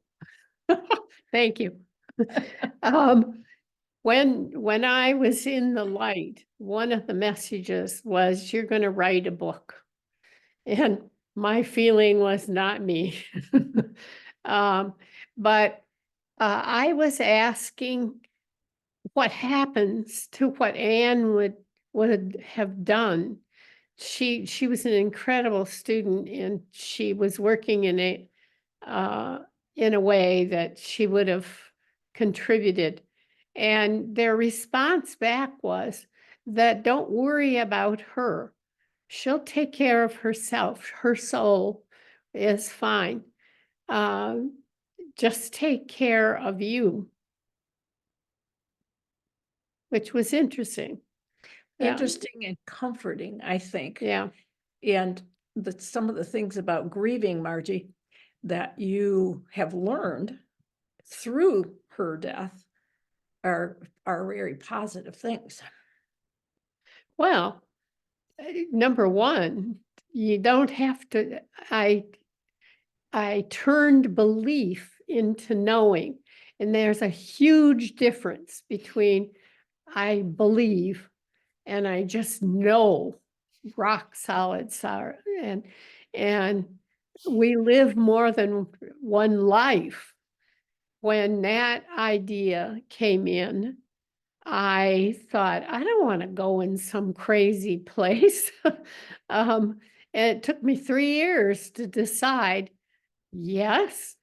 thank you. When I was in the light, one of the messages was, you're going to write a book. And my feeling was not me. But I was asking what happens to what Anne would have done. She was an incredible student, and she was working in a way that she would have contributed. And their response back was that don't worry about her. She'll take care of herself. Her soul is fine. Just take care of you, which was interesting. Interesting and comforting, I think. Yeah. And some of the things about grieving, Margie, that you have learned through her death are very positive things. Well, number one, you don't have to, I turned belief into knowing. And there's a huge difference between I believe and I just know, rock solid, and we live more than one life. When that idea came in, I thought, I don't want to go in some crazy place. And it took me 3 years to decide, yes,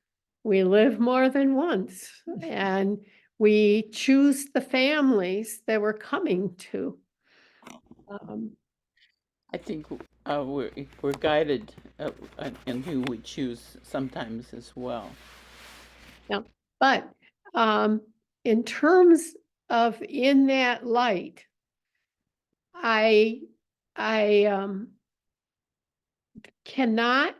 we live more than once, and we choose the families that we're coming to. I think we're guided in who we choose sometimes as well. Yeah, but in terms of in that light, I cannot,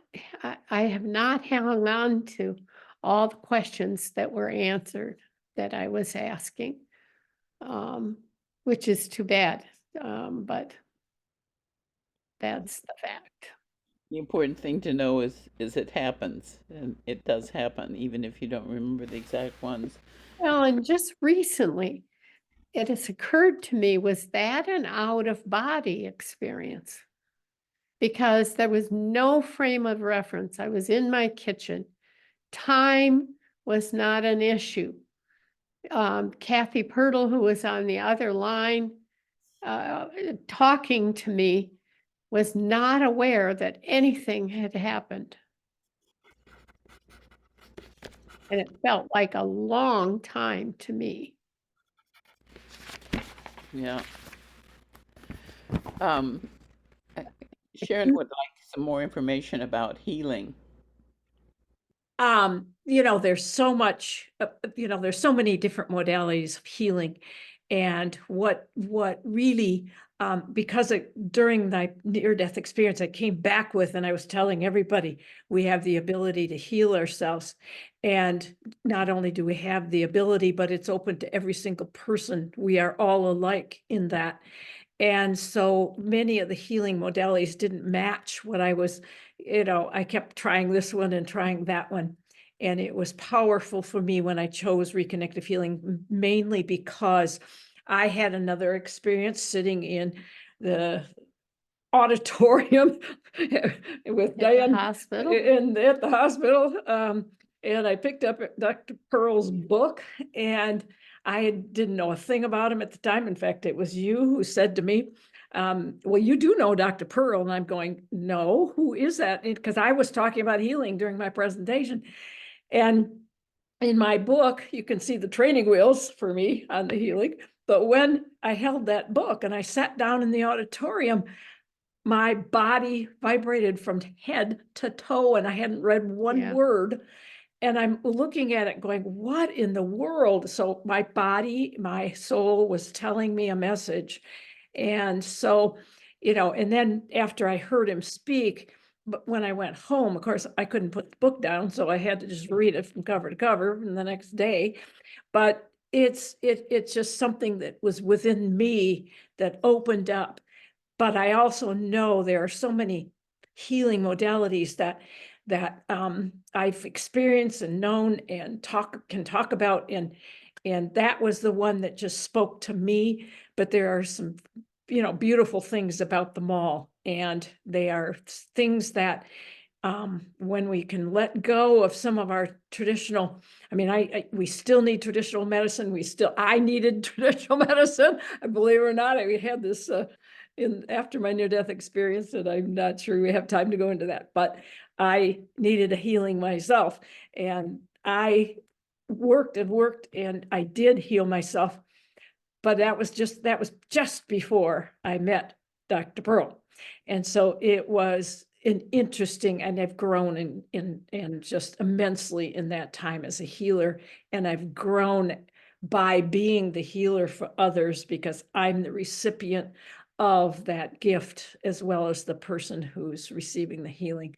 I have not hung on to all the questions that were answered that I was asking, which is too bad, but that's the fact. The important thing to know is it happens, and it does happen, even if you don't remember the exact ones. Well, and just recently, it has occurred to me, was that an out-of-body experience? Because there was no frame of reference. I was in my kitchen. Time was not an issue. Kathy Pirtle, who was on the other line, talking to me, was not aware that anything had happened. And it felt like a long time to me. Yeah. Um, Sharon would like some more information about healing. There's so much, there's so many different modalities of healing. And what really, because during my near-death experience, I came back with, and I was telling everybody, we have the ability to heal ourselves. And not only do we have the ability, but it's open to every single person. We are all alike in that. And so many of the healing modalities didn't match what I was, I kept trying this one and trying that one. And it was powerful for me when I chose reconnective healing, mainly because I had another experience sitting in the auditorium with Diane hospital? at the hospital. And I picked up Dr. Pearl's book, and I didn't know a thing about him at the time. In fact, it was you who said to me, well, you do know Dr. Pearl. And I'm going, no, who is that? Because I was talking about healing during my presentation. And in my book, you can see the training wheels for me on the healing. But when I held that book and I sat down in the auditorium, my body vibrated from head to toe, and I hadn't read one word. And I'm looking at it going, what in the world? So my body, my soul was telling me a message. And so, and then after I heard him speak, but when I went home, of course, I couldn't put the book down, so I had to just read it from cover to cover and the next day. But it's just something that was within me that opened up. But I also know there are so many healing modalities that I've experienced and known and can talk about, and that was the one that just spoke to me. But there are some beautiful things about them all, and they are things that when we can let go of some of our traditional, I mean, we still need traditional medicine. I needed traditional medicine. Believe it or not, we had this after my near-death experience, and I'm not sure we have time to go into that, but I needed a healing myself, and I worked and worked, and I did heal myself. But that was just before I met Dr. Pearl. And so it was an interesting, and I've grown in just immensely in that time as a healer. And I've grown by being the healer for others, because I'm the recipient of that gift as well as the person who's receiving the healing.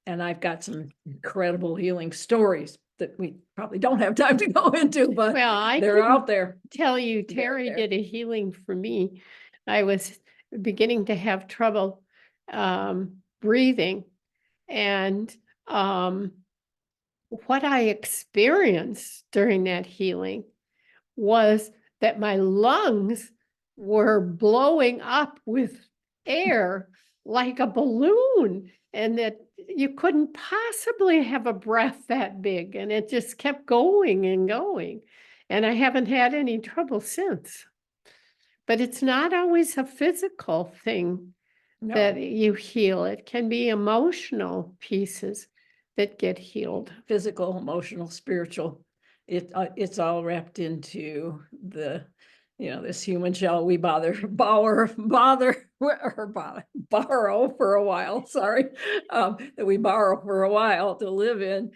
And I've got some incredible healing stories that we probably don't have time to go into, but Well, they're out there. Tell you, Terry did a healing for me. I was beginning to have trouble breathing, and what I experienced during that healing was that my lungs were blowing up with air like a balloon, and that you couldn't possibly have a breath that big, and it just kept going and going. And I haven't had any trouble since. But it's not always a physical thing that No, you heal. It can be emotional pieces that get healed. physical, emotional, spiritual. It's all wrapped into the, this human shell we borrow for a while, sorry, that we borrow for a while to live in,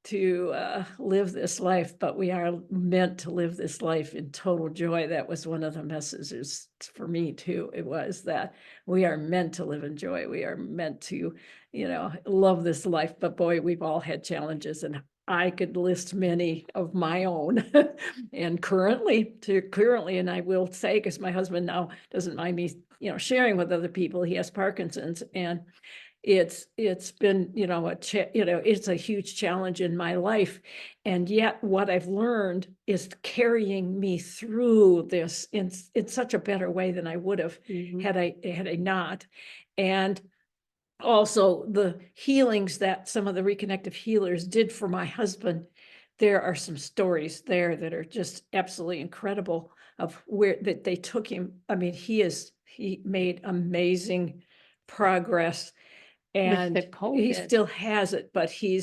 to live this life, but we are meant to live this life in total joy. That was one of the messages for me too. It was that we are meant to live in joy. We are meant to, love this life, but boy, we've all had challenges, and I could list many of my own. And currently, and I will say, because my husband now doesn't mind me, sharing with other people, he has Parkinson's, and it's been, it's a huge challenge in my life. And yet what I've learned is carrying me through this in such a better way than I would have had I not. And also the healings that some of the reconnective healers did for my husband, there are some stories there that are just absolutely incredible of where that they took him. I mean, he made amazing progress, and the he COVID. still has it, but he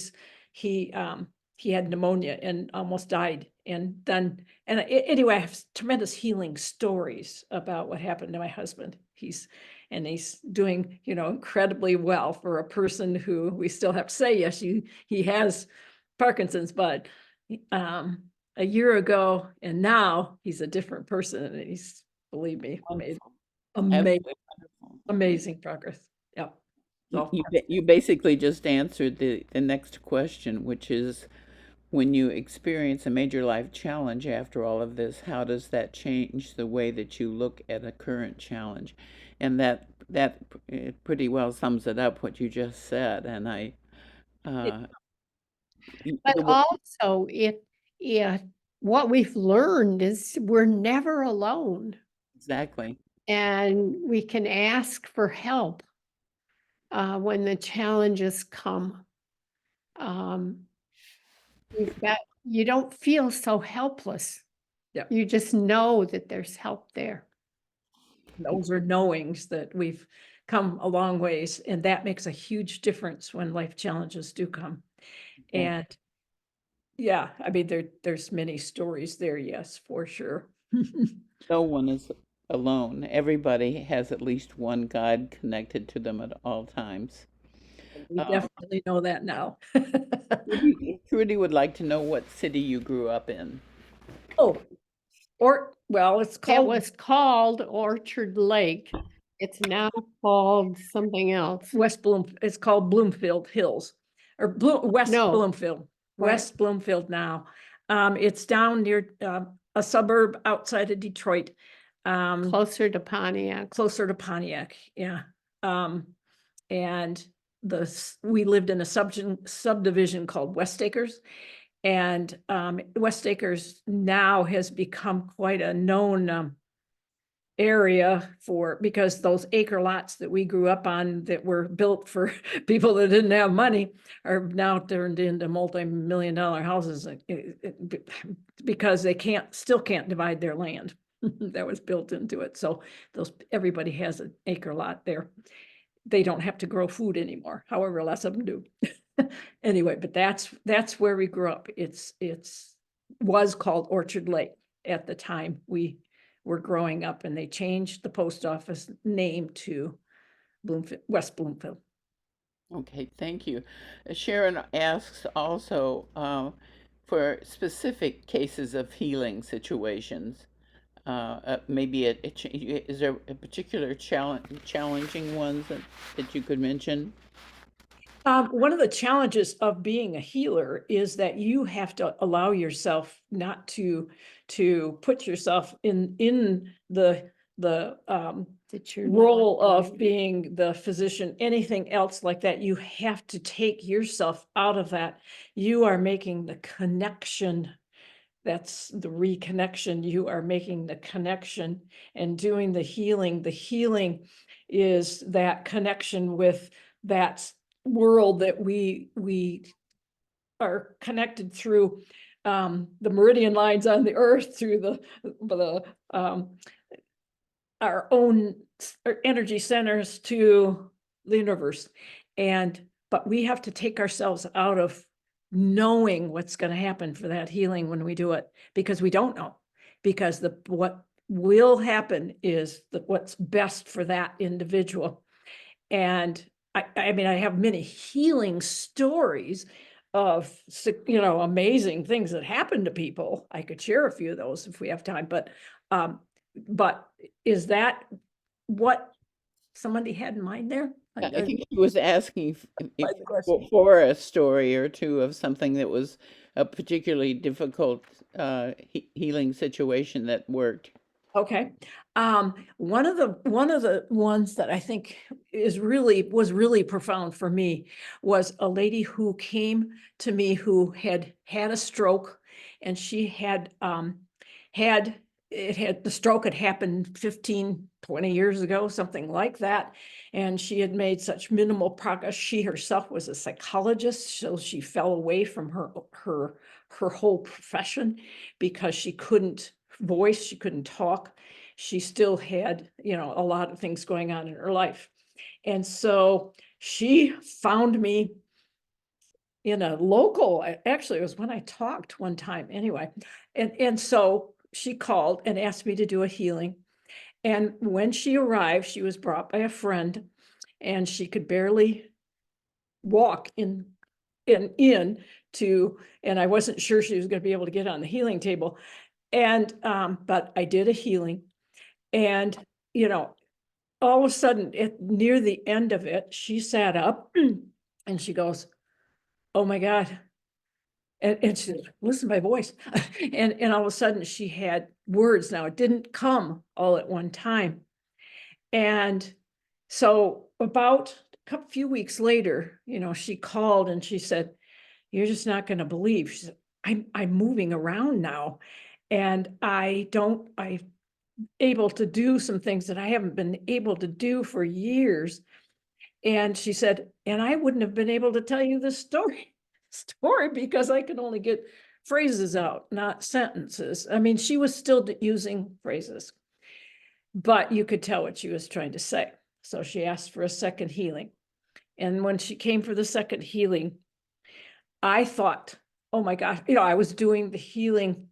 had pneumonia and almost died. And then, anyway, I have tremendous healing stories about what happened to my husband. He's doing, incredibly well for a person who we still have to say, yes, he has Parkinson's, but a year ago and now he's a different person, and he's, believe me, made Absolutely wonderful. amazing progress. Yeah. So You basically just answered the next question, which is, when you experience a major life challenge after all of this, how does that change the way that you look at a current challenge? And that pretty well sums it up, what you just said. And But also what we've learned is we're never alone, exactly. and we can ask for help when the challenges come. You don't feel so helpless. Yeah. You just know that there's help there. those are knowings that we've come a long ways, and that makes a huge difference when life challenges do come. And yeah, I mean, there's many stories there, yes, for sure. No one is alone. Everybody has at least one God connected to them at all times. We definitely know that now. Trudy would like to know what city you grew up in. Oh, well, it's It called was called Orchard Lake. It's now called something else. It's called Bloomfield Hills, or West No. Bloomfield, Right. West Bloomfield now. It's down near a suburb outside of Detroit. Closer to Pontiac. Closer to Pontiac, yeah. And we lived in a subdivision called West Acres. And West Acres now has become quite a known area because those acre lots that we grew up on that were built for people that didn't have money are now turned into multi-million-dollar houses because they still can't divide their land that was built into it. So everybody has an acre lot there. They don't have to grow food anymore. However, lots of them do. Anyway, but that's where we grew up. It's was called Orchard Lake at the time we were growing up, and they changed the post office name to Bloomfield, West Bloomfield. Okay, thank you. Sharon asks also for specific cases of healing situations. Maybe is there a particular challenging ones that you could mention? One of the challenges of being a healer is that you have to allow yourself not to put yourself in the that you're not role of doing. being the physician, anything else like that, you have to take yourself out of that. You are making the connection. That's the reconnection. You are making the connection and doing the healing. The healing is that connection with that world that we are connected through the meridian lines on the earth, through the our own energy centers to the universe. But we have to take ourselves out of knowing what's going to happen for that healing when we do it, because we don't know, because what will happen is what's best for that individual. And I mean, I have many healing stories of, amazing things that happen to people. I could share a few of those if we have time, but is that what somebody had in mind there? I think he was asking if Good question. for a story or two of something that was a particularly difficult healing situation that worked. Okay. One of the ones that I think was really profound for me was a lady who came to me who had a stroke, and she had the stroke had happened 15, 20 years ago, something like that. And she had made such minimal progress. She herself was a psychologist, so she fell away from her whole profession because she couldn't voice, she couldn't talk. She still had, a lot of things going on in her life. And so she found me in a local, actually it was when I talked one time anyway. And so she called and asked me to do a healing. And when she arrived, she was brought by a friend, and she could barely walk in, and I wasn't sure she was going to be able to get on the healing table. And, but I did a healing, and, all of a sudden near the end of it, she sat up and she goes, "Oh my God." And she said, "Listen to my voice." And all of a sudden she had words. Now it didn't come all at one time. And so about a few weeks later, she called and she said, "You're just not going to believe." She said, I'm moving around now, and I'm able to do some things that I haven't been able to do for years. And she said, "And I wouldn't have been able to tell you this story because I could only get phrases out, not sentences." I mean, she was still using phrases, but you could tell what she was trying to say. So she asked for a second healing. And when she came for the second healing, I thought, oh my gosh, I was doing the healing,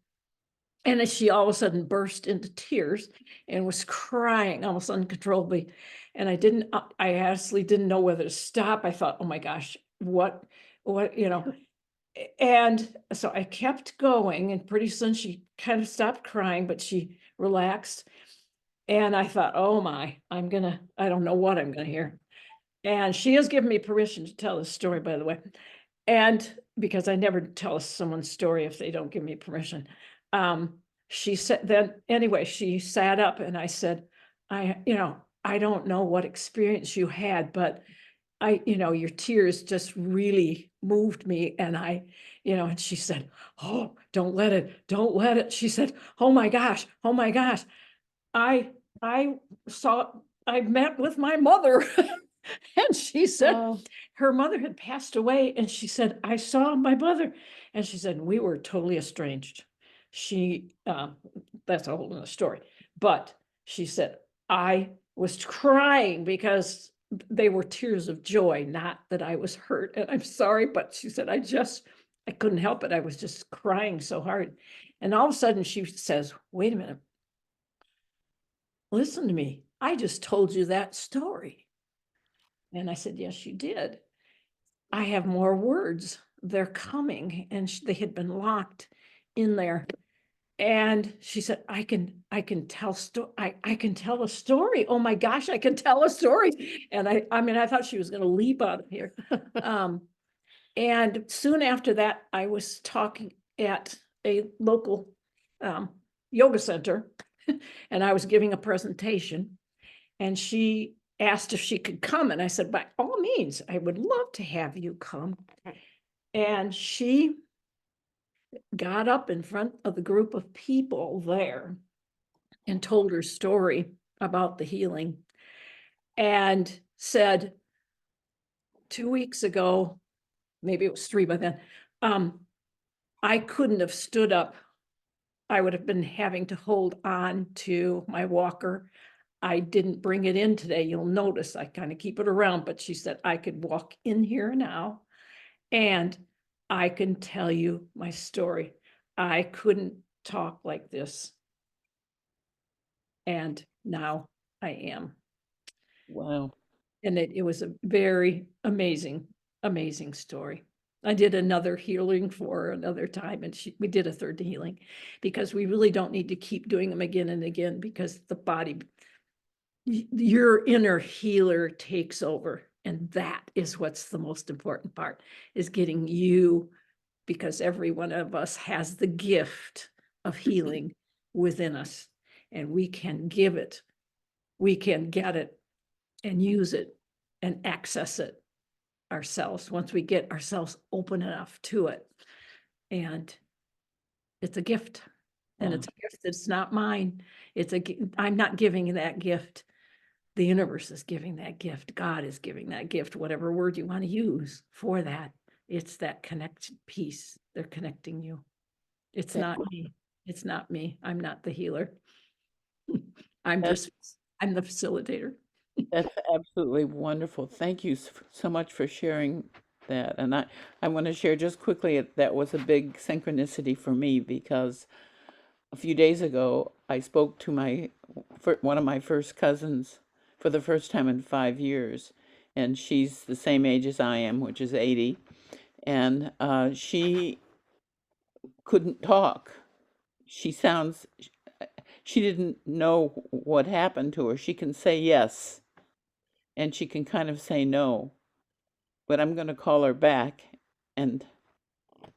and she all of a sudden burst into tears and was crying almost uncontrollably. And I honestly didn't know whether to stop. I thought, oh my gosh, what, and so I kept going, and pretty soon she kind of stopped crying, but she relaxed. And I thought, oh my, I don't know what I'm gonna hear. And she has given me permission to tell this story, by the way. And because I never tell someone's story if they don't give me permission. She said, then anyway, she sat up, and I said, I don't know what experience you had, but your tears just really moved me. And and she said, "Oh, don't let it." She said, "Oh my gosh, oh my gosh. I met with my mother." And she said, Oh, her mother had passed away, and she said, "I saw my mother." And she said, "We were totally estranged." That's a whole nother story. But she said, "I was crying because they were tears of joy, not that I was hurt. And I'm sorry," but she said, I couldn't help it. I was just crying so hard." And all of a sudden she says, "Wait a minute. Listen to me. I just told you that story." And I said, "Yes, you did. I have more words. They're coming." And they had been locked in there. And she said, I can tell I can tell a story. Oh my gosh, I can tell a story." And I mean, I thought she was going to leap out of here. And soon after that, I was talking at a local yoga center, and I was giving a presentation. And she asked if she could come. And I said, by all means, I would love to have you come. And she got up in front of the group of people there and told her story about the healing and said, 2 weeks ago, maybe it was 3 by then, I couldn't have stood up. I would have been having to hold on to my walker. I didn't bring it in today. You'll notice I kind of keep it around, but she said I could walk in here now and I can tell you my story. I couldn't talk like this. And now I am. Wow. And it was a very amazing, amazing story. I did another healing for her another time, and we did a third healing because we really don't need to keep doing them again and again, because the body, your inner healer takes over. And that is what's the most important part, is getting you, because every one of us has the gift of healing within us, and we can give it, we can get it and use it and access it ourselves once we get ourselves open enough to it. And it's a gift. And it's a gift that's not mine. I'm not giving that gift. The universe is giving that gift. God is giving that gift, whatever word you want to use for that. It's that connected piece. They're connecting you. It's not me. It's not me. I'm not the healer. I'm the facilitator. That's absolutely wonderful. Thank you so much for sharing that. And I want to share just quickly that was a big synchronicity for me, because a few days ago I spoke to one of my first cousins for the first time in 5 years, and she's the same age as I am, which is 80, and she couldn't talk. She didn't know what happened to her. She can say yes, and she can kind of say no. But I'm going to call her back and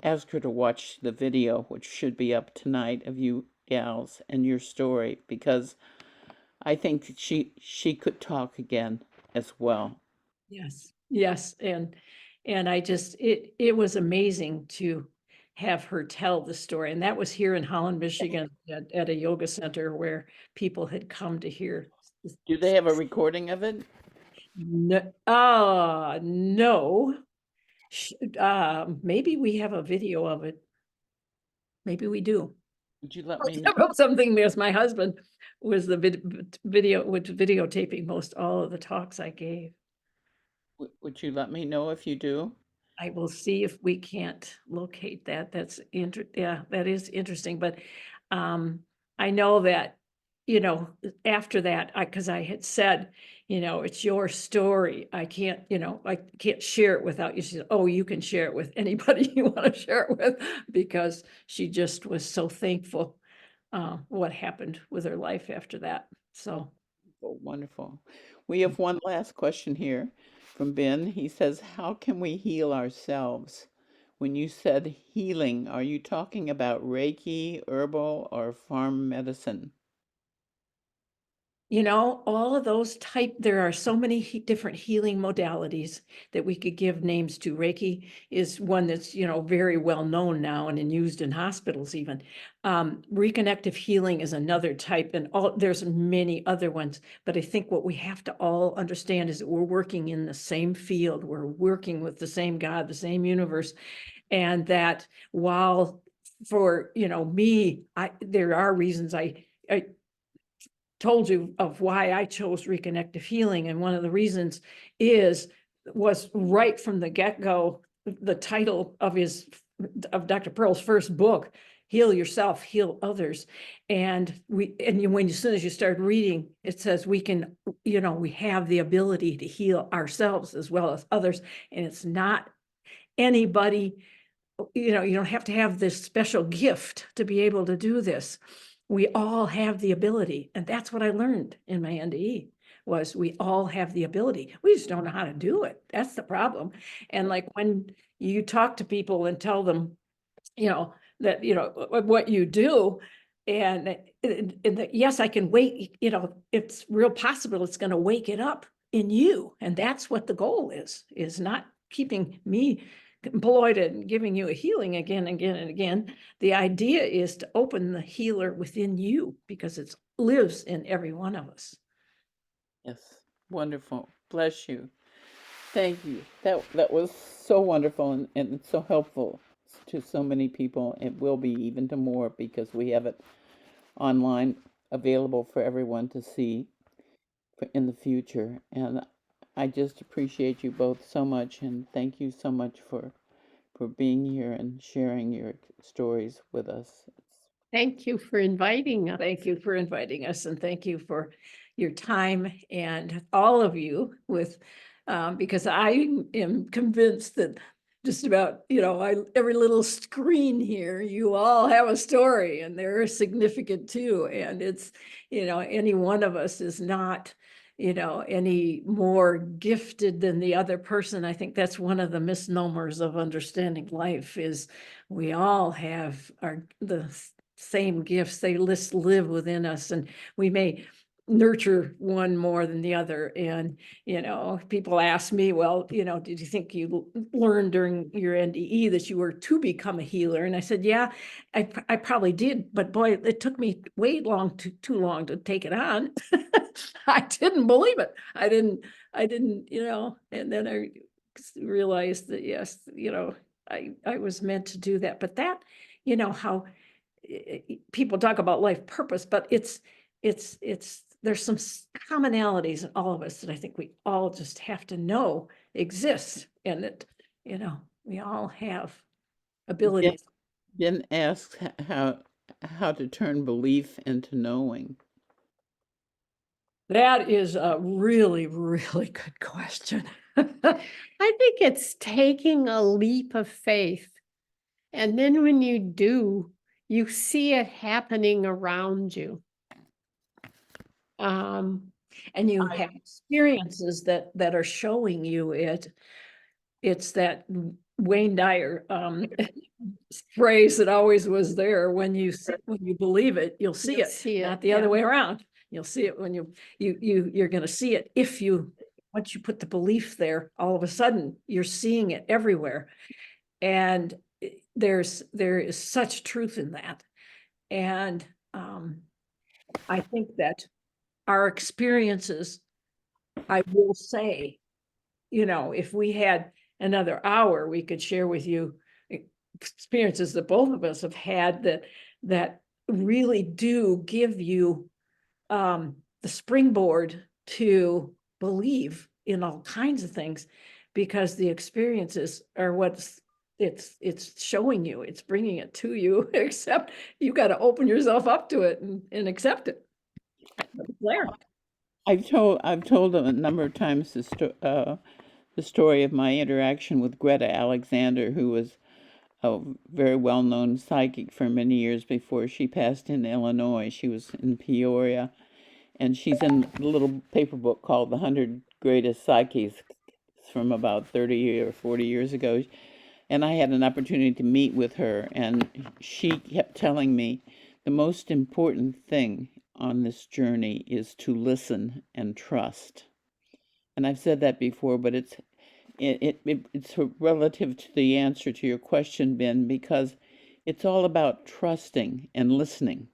ask her to watch the video, which should be up tonight, of you gals and your story, because I think she could talk again as well. Yes, yes. And I just, it was amazing to have her tell the story. And that was here in Holland, Michigan, at a yoga center where people had come to hear. Do they have a recording of it? No, no. Maybe we have a video of it. Maybe we do. Would you let me know? Something, because my husband was the videotaping most all of the talks I gave. Would you let me know if you do? I will see if we can't locate that. Yeah, that is interesting, but I know that, after that, because I had said, it's your story. I can't share it without you. She said, oh, you can share it with anybody you want to share it with, because she just was so thankful what happened with her life after that. So. Oh, wonderful. We have one last question here from Ben. He says, how can we heal ourselves? When you said healing, are you talking about Reiki, herbal, or farm medicine? All of those there are so many different healing modalities that we could give names to. Reiki is one that's, very well known now and used in hospitals even. Reconnective healing is another type, and there's many other ones. But I think what we have to all understand is that we're working in the same field. We're working with the same God, the same universe. And that while for, me, there are reasons I told you of why I chose reconnective healing. And one of the reasons was right from the get-go, the title of Dr. Pearl's first book, Heal Yourself, Heal Others. And as soon as you start reading, it says we can, we have the ability to heal ourselves as well as others. And it's not anybody, you don't have to have this special gift to be able to do this. We all have the ability. And that's what I learned in my NDE, was we all have the ability. We just don't know how to do it. That's the problem. And like when you talk to people and tell them, that, what you do, And yes, I can wake, it's real possible it's going to wake it up in you. And that's what the goal is not keeping me employed and giving you a healing again, again, and again. The idea is to open the healer within you because it lives in every one of us. Yes, wonderful. Bless you. Thank you. That was so wonderful and so helpful to so many people. It will be even to more because we have it online available for everyone to see in the future. And I just appreciate you both so much and thank you so much for being here and sharing your stories with us. Thank you for inviting us. Thank you for inviting us and thank you for your time and all of you because I am convinced that just about, every little screen here, you all have a story and they're significant too. And it's, any one of us is not, any more gifted than the other person. I think that's one of the misnomers of understanding life is we all have the same gifts. They live within us and we may nurture one more than the other. And, people ask me, well, did you think you learned during your NDE that you were to become a healer? And I said, yeah, I probably did. But boy, it took me way too long to take it on. I didn't believe it. I didn't, and then I realized that, yes, I was meant to do that. But that, how people talk about life purpose, but there's some commonalities in all of us that I think we all just have to know exist and that, we all have abilities. Jen asks how to turn belief into knowing. That is a really, really good question. I think it's taking a leap of faith. And then when you do, you see it happening around you. And you have experiences that are showing you it. It's that Wayne Dyer phrase that always was there. When you believe it, you'll see it, not the other way around. You'll see it when you're going to see it. Once you put the belief there, all of a sudden you're seeing it everywhere. And there is such truth in that. And I think that our experiences, I will say, if we had another hour, we could share with you experiences that both of us have had that really do give you the springboard to believe in all kinds of things, because the experiences are it's showing you, it's bringing it to you, except you got to open yourself up to it and accept it. There. I've told a number of times the story of my interaction with Greta Alexander, who was a very well-known psychic for many years before she passed in Illinois. She was in Peoria, and she's in a little paper book called The 100 Greatest Psychics from about 30 or 40 years ago. And I had an opportunity to meet with her, and she kept telling me the most important thing on this journey is to listen and trust. And I've said that before, but it's relative to the answer to your question, Ben, because it's all about trusting and listening.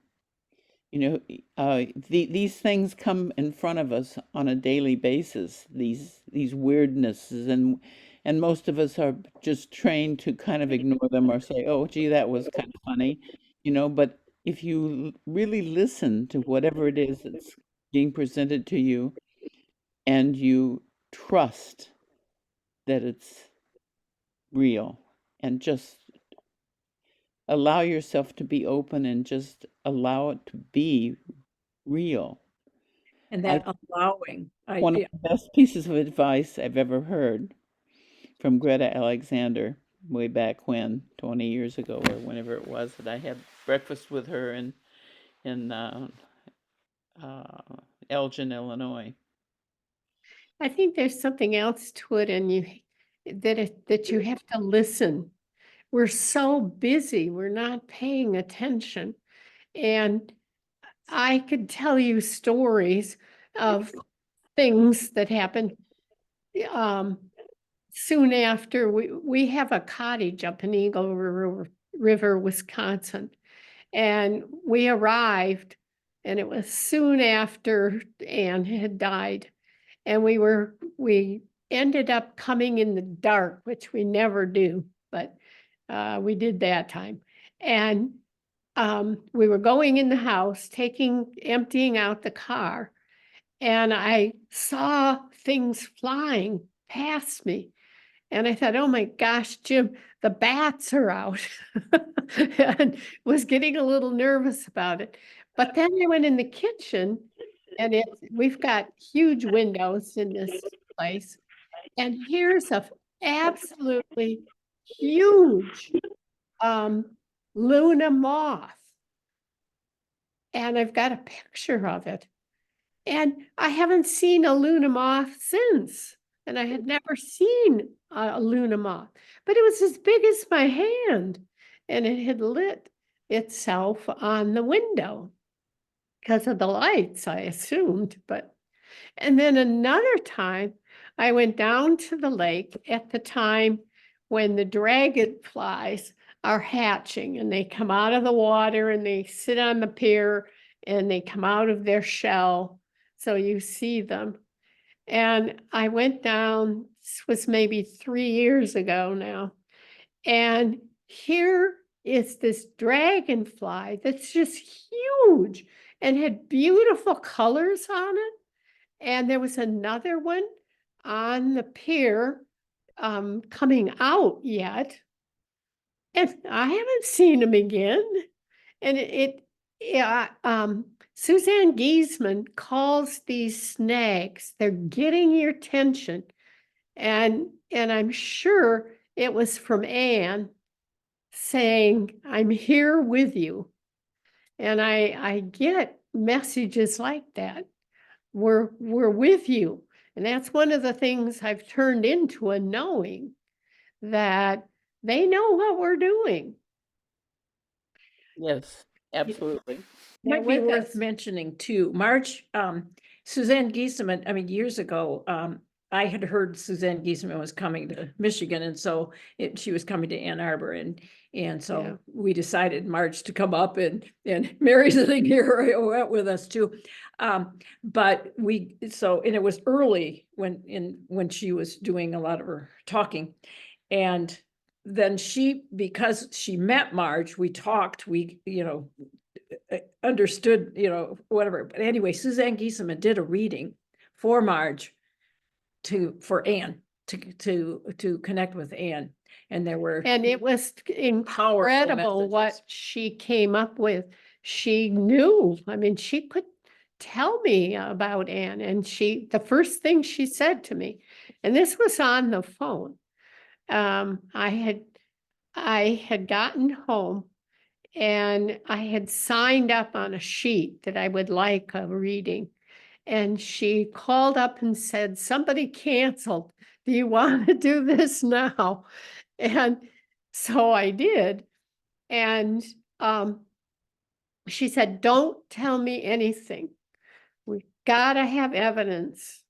These things come in front of us on a daily basis. These weirdnesses, and most of us are just trained to kind of ignore them or say, "Oh, gee, that was kind of funny," But if you really listen to whatever it is that's being presented to you, and you trust that it's real, and just allow yourself to be open and just allow it to be real. And that allowing. One of the best pieces of advice I've ever heard from Greta Alexander way back when, 20 years ago or whenever it was, that I had breakfast with her in Elgin, Illinois. I think there's something else to it, and that you have to listen. We're so busy, we're not paying attention. And I could tell you stories of things that happened. Soon after, we have a cottage up in Eagle River, Wisconsin. And we arrived, and it was soon after Anne had died. And we ended up coming in the dark, which we never do, but we did that time. And we were going in the house, emptying out the car, and I saw things flying past me. And I thought, oh my gosh, Jim, the bats are out. And was getting a little nervous about it. But then I went in the kitchen, and we've got huge windows in this place. And here's a absolutely huge Luna moth. And I've got a picture of it. And I haven't seen a Luna moth since. And I had never seen a Luna moth, but it was as big as my hand. And it had lit itself on the window because of the lights, I assumed. And then another time, I went down to the lake at the time when the dragonflies are hatching, and they come out of the water and they sit on the pier and they come out of their shell. So you see them. And I went down, this was maybe 3 years ago now. And here is this dragonfly that's just huge and had beautiful colors on it. And there was another one on the pier coming out yet. And I haven't seen him again. And Suzanne Giesman calls these snags, they're getting your attention. And I'm sure it was from Anne saying, I'm here with you. And I get messages like that. We're with you. And that's one of the things I've turned into a knowing that they know what we're doing. Yes, absolutely. Might be with worth us. mentioning too, March, Suzanne Giesemann, I mean, years ago, I had heard Suzanne Giesemann was coming to Michigan, and so she was coming to Ann Arbor, and so Yeah. we decided March to come up, and Mary's sitting here went with us too. But and it was early when she was doing a lot of her talking, and then because she met Marge, we talked, understood, whatever. But anyway, Suzanne Giesemann did a reading for Marge for Anne to connect with Anne. And there were, And it was incredible what messages. she came up with. She knew, I mean, she could tell me about Anne, and the first thing she said to me, and this was on the phone, I had gotten home and I had signed up on a sheet that I would like a reading. And she called up and said, somebody canceled. Do you want to do this now? And so I did. And she said, don't tell me anything. We gotta have evidence.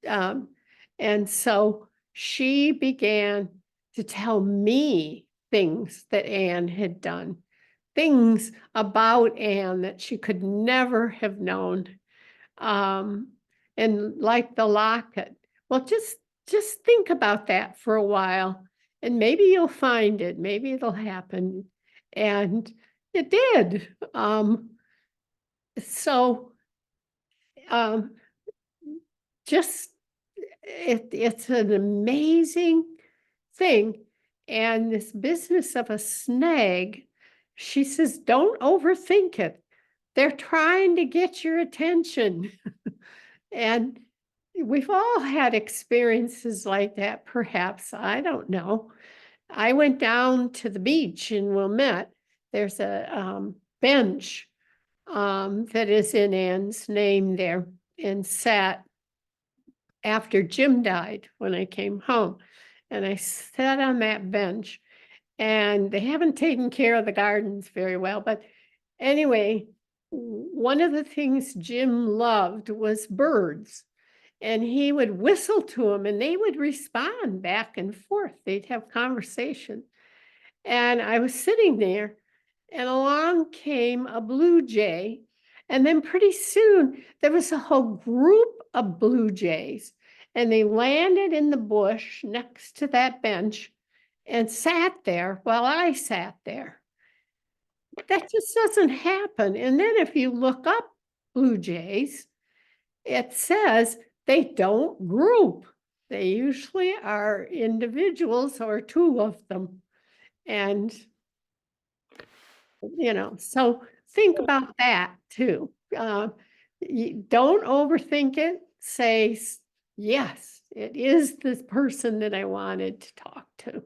And so she began to tell me things that Anne had done, things about Anne that she could never have known. And like the locket. Well, just think about that for a while, and maybe you'll find it. Maybe it'll happen. And it did. So just it's an amazing thing. And this business of a snag, she says, don't overthink it. They're trying to get your attention. And we've all had experiences like that, perhaps. I don't know. I went down to the beach in Wilmette. There's a bench that is in Anne's name there, and sat after Jim died when I came home. And I sat on that bench, and they haven't taken care of the gardens very well, but Anyway, one of the things Jim loved was birds. And he would whistle to them and they would respond back and forth. They'd have conversation. And I was sitting there and along came a blue jay. And then pretty soon there was a whole group of blue jays and they landed in the bush next to that bench and sat there while I sat there. That just doesn't happen. And then if you look up blue jays, it says they don't group. They usually are individuals or two of them. And, so think about that too. Don't overthink it. Say, yes, it is this person that I wanted to talk to.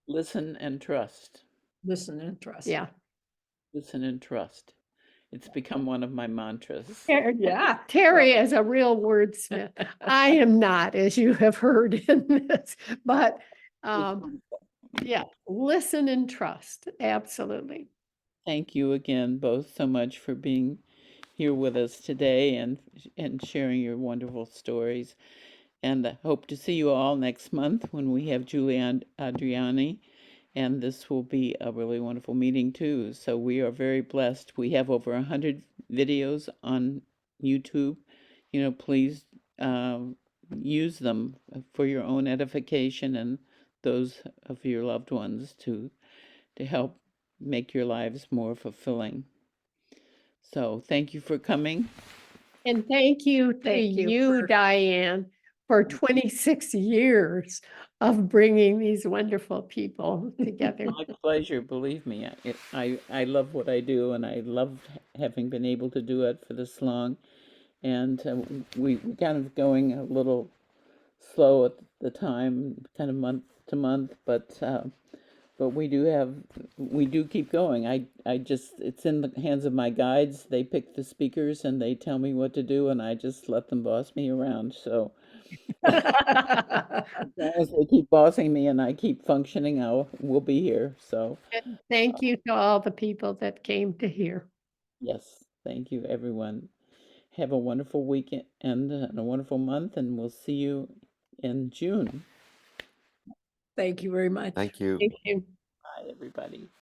Listen and trust. Listen and trust. Yeah. Listen and trust. It's become one of my mantras. Yeah, Terry is a real wordsmith. I am not, as you have heard in this, but yeah, listen and trust. Absolutely. Thank you again both so much for being here with us today and sharing your wonderful stories. And I hope to see you all next month when we have Julie Adriani. And this will be a really wonderful meeting too. So we are very blessed. We have over 100 videos on YouTube. Please use them for your own edification and those of your loved ones to help make your lives more fulfilling. So thank you for coming. And thank you to Thank you you, for- Diane, for 26 years of bringing these wonderful people together. My pleasure, believe me. I love what I do, and I love having been able to do it for this long. And we kind of going a little slow at the time, kind of month to month, but we do keep going. It's in the hands of my guides. They pick the speakers and they tell me what to do, and I just let them boss me around. So as long as they keep bossing me and I keep functioning, we'll be here. So And thank you to all the people that came to hear. yes, thank you, everyone. Have a wonderful weekend and a wonderful month, and we'll see you in June. Thank you very much. Thank you. Thank you. Bye, everybody.